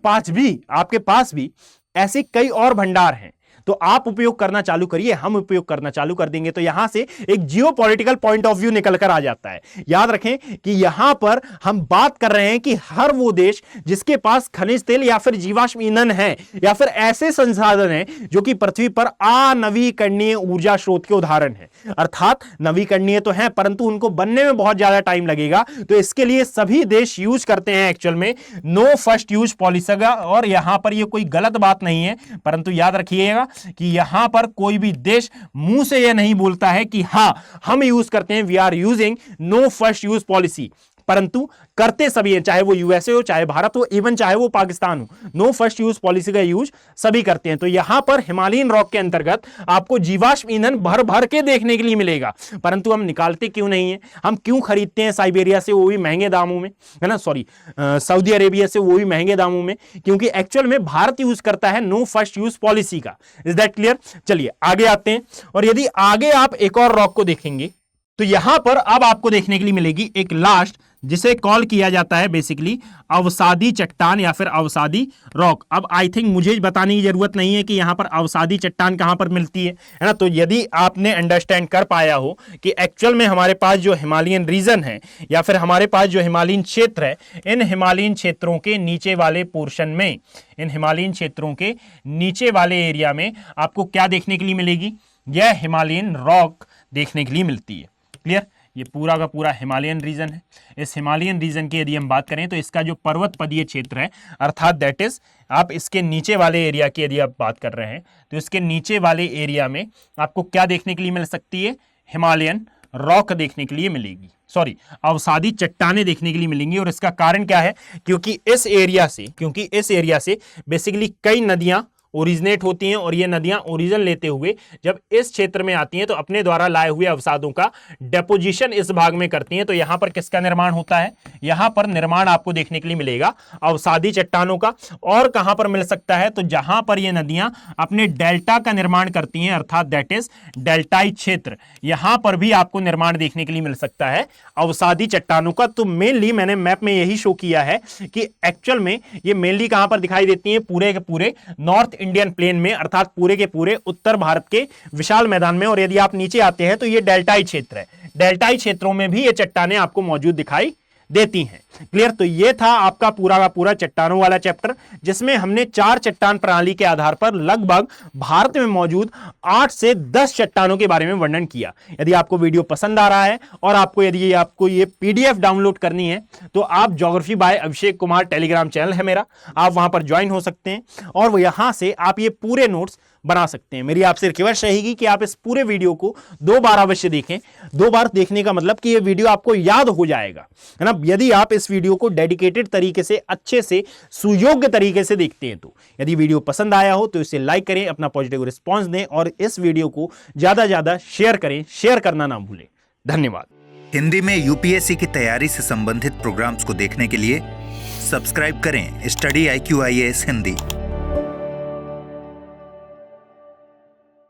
पास भी ऐसे कई और भंडार हैं, तो आप उपयोग करना चालू करिए, हम उपयोग करना चालू कर देंगे। तो यहां से एक जियोपॉलिटिकल पॉइंट ऑफ व्यू निकल कर आ जाता है। याद रखें कि यहां पर हम बात कर रहे हैं कि हर वो देश जिसके पास खनिज तेल या फिर जीवाश्म ईंधन है या फिर ऐसे संसाधन हैं जो कि पृथ्वी पर अनवीकरणीय ऊर्जा स्रोत के उदाहरण हैं, अर्थात नवीकरणीय तो हैं परंतु उनको बनने में बहुत ज्यादा टाइम लगेगा। तो इसके लिए सभी देश यूज करते हैं एक्चुअल में नो फर्स्ट यूज पॉलिसी का, और यहां पर यह कोई गलत बात नहीं है, परंतु याद रखिएगा कि यहां पर कोई भी देश मुंह से यह नहीं बोलता है कि हां हम यूज करते हैं, we are using no first use policy, परंतु करते सभी हैं, चाहे वो यूएसए हो, चाहे भारत हो, इवन चाहे वो पाकिस्तान हो, नो फर्स्ट यूज पॉलिसी का यूज सभी करते हैं। तो यहां पर हिमालयन रॉक के अंतर्गत आपको जीवाश्म ईंधन भर भर के देखने के लिए मिलेगा, परंतु हम निकालते क्यों नहीं है, हम क्यों खरीदते हैं साइबेरिया से, वो भी महंगे दामों में, है ना, सॉरी सऊदी अरेबिया से, वो भी महंगे दामों में, क्योंकि एक्चुअल में भारत यूज करता है नो फर्स्ट यूज पॉलिसी का। Is that clear? चलिए आगे आते हैं, और यदि आगे आप एक और रॉक को देखेंगे तो यहां पर अब आपको देखने के लिए मिलेगी एक लास्ट, जिसे कॉल किया जाता है बेसिकली अवसादी चट्टान या फिर अवसादी रॉक। अब आई थिंक मुझे बताने की जरूरत नहीं है कि यहां पर अवसादी चट्टान कहां पर मिलती है ना। तो यदि आपने अंडरस्टैंड कर पाया हो कि एक्चुअल में हमारे पास जो हिमालयन रीजन है या फिर हमारे पास जो हिमालयन क्षेत्र है, इन हिमालयन क्षेत्रों के नीचे वाले पोर्शन में, इन हिमालयन क्षेत्रों के नीचे वाले एरिया में आपको क्या देखने के लिए मिलेगी, यह हिमालयन रॉक देखने के लिए मिलती है। क्लियर? ये पूरा का पूरा हिमालयन रीजन है। इस हिमालयन रीजन की यदि हम बात करें तो इसका जो पर्वत पदीय क्षेत्र है, अर्थात दैट इज आप इसके नीचे वाले एरिया की यदि आप बात कर रहे हैं तो इसके नीचे वाले एरिया में आपको क्या देखने के लिए मिल सकती है, हिमालयन रॉक देखने के लिए मिलेगी, सॉरी अवसादी चट्टानें देखने के लिए मिलेंगी। और इसका कारण क्या है, क्योंकि इस एरिया से बेसिकली कई नदियां ओरिजिनेट होती हैं, और ये नदियां ओरिजिन लेते हुए जब इस क्षेत्र में आती हैं तो अपने द्वारा लाए हुए अवसादों का डेपोजिशन इस भाग में करती हैं। तो यहां पर किसका निर्माण होता है, यहां पर निर्माण आपको देखने के लिए मिलेगा अवसादी चट्टानों का। और कहां पर मिल सकता है, तो जहां पर ये नदियां अपने डेल्टा का निर्माण करती हैं, अर्थात दैट इज डेल्टाई क्षेत्र, यहां पर भी आपको निर्माण देखने के लिए मिल सकता है अवसादी चट्टानों का। तो मेनली मैंने मैप में यही शो किया है कि एक्चुअल में ये मेनली कहां पर दिखाई देती है, पूरे के पूरे नॉर्थ इंडियन प्लेन में, अर्थात पूरे के पूरे उत्तर भारत के विशाल मैदान में। और यदि आप नीचे आते हैं तो ये डेल्टाई क्षेत्र है, डेल्टाई क्षेत्रों में भी ये चट्टानें आपको मौजूद दिखाई देती हैं। क्लियर? तो ये था आपका पूरा का पूरा चट्टानों वाला चैप्टर, जिसमें हमने 4 चट्टान प्रणाली के आधार पर लगभग भारत में मौजूद 8 से 10 चट्टानों के बारे में वर्णन किया। यदि आपको वीडियो पसंद आ रहा है और आपको ये पीडीएफ डाउनलोड करनी है तो आप geography bye Abhishek Kumar Telegram channel है मेरा, आप वहां पर ज्वाइन हो सकते हैं और यहां से आप ये पूरे नोट्स बना सकते हैं। मेरी आपसे रिक्वेस्ट रहेगी कि आप इस पूरे वीडियो को 2 बार अवश्य देखें। 2 बार देखने का मतलब कि ये वीडियो आपको याद हो जाएगा, है ना, यदि आप इस वीडियो को डेडिकेटेड तरीके से, अच्छे से, सुयोग्य तरीके से देखते हैं। तो यदि वीडियो पसंद आया हो तो इसे लाइक करें, अपना पॉजिटिव रिस्पॉन्स दें और इस वीडियो को ज्यादा ज्यादा शेयर करें, शेयर करना ना भूलें। धन्यवाद। हिंदी में यूपीएससी की तैयारी से संबंधित प्रोग्राम्स को देखने के लिए सब्सक्राइब करें स्टडी IQ IAS हिंदी।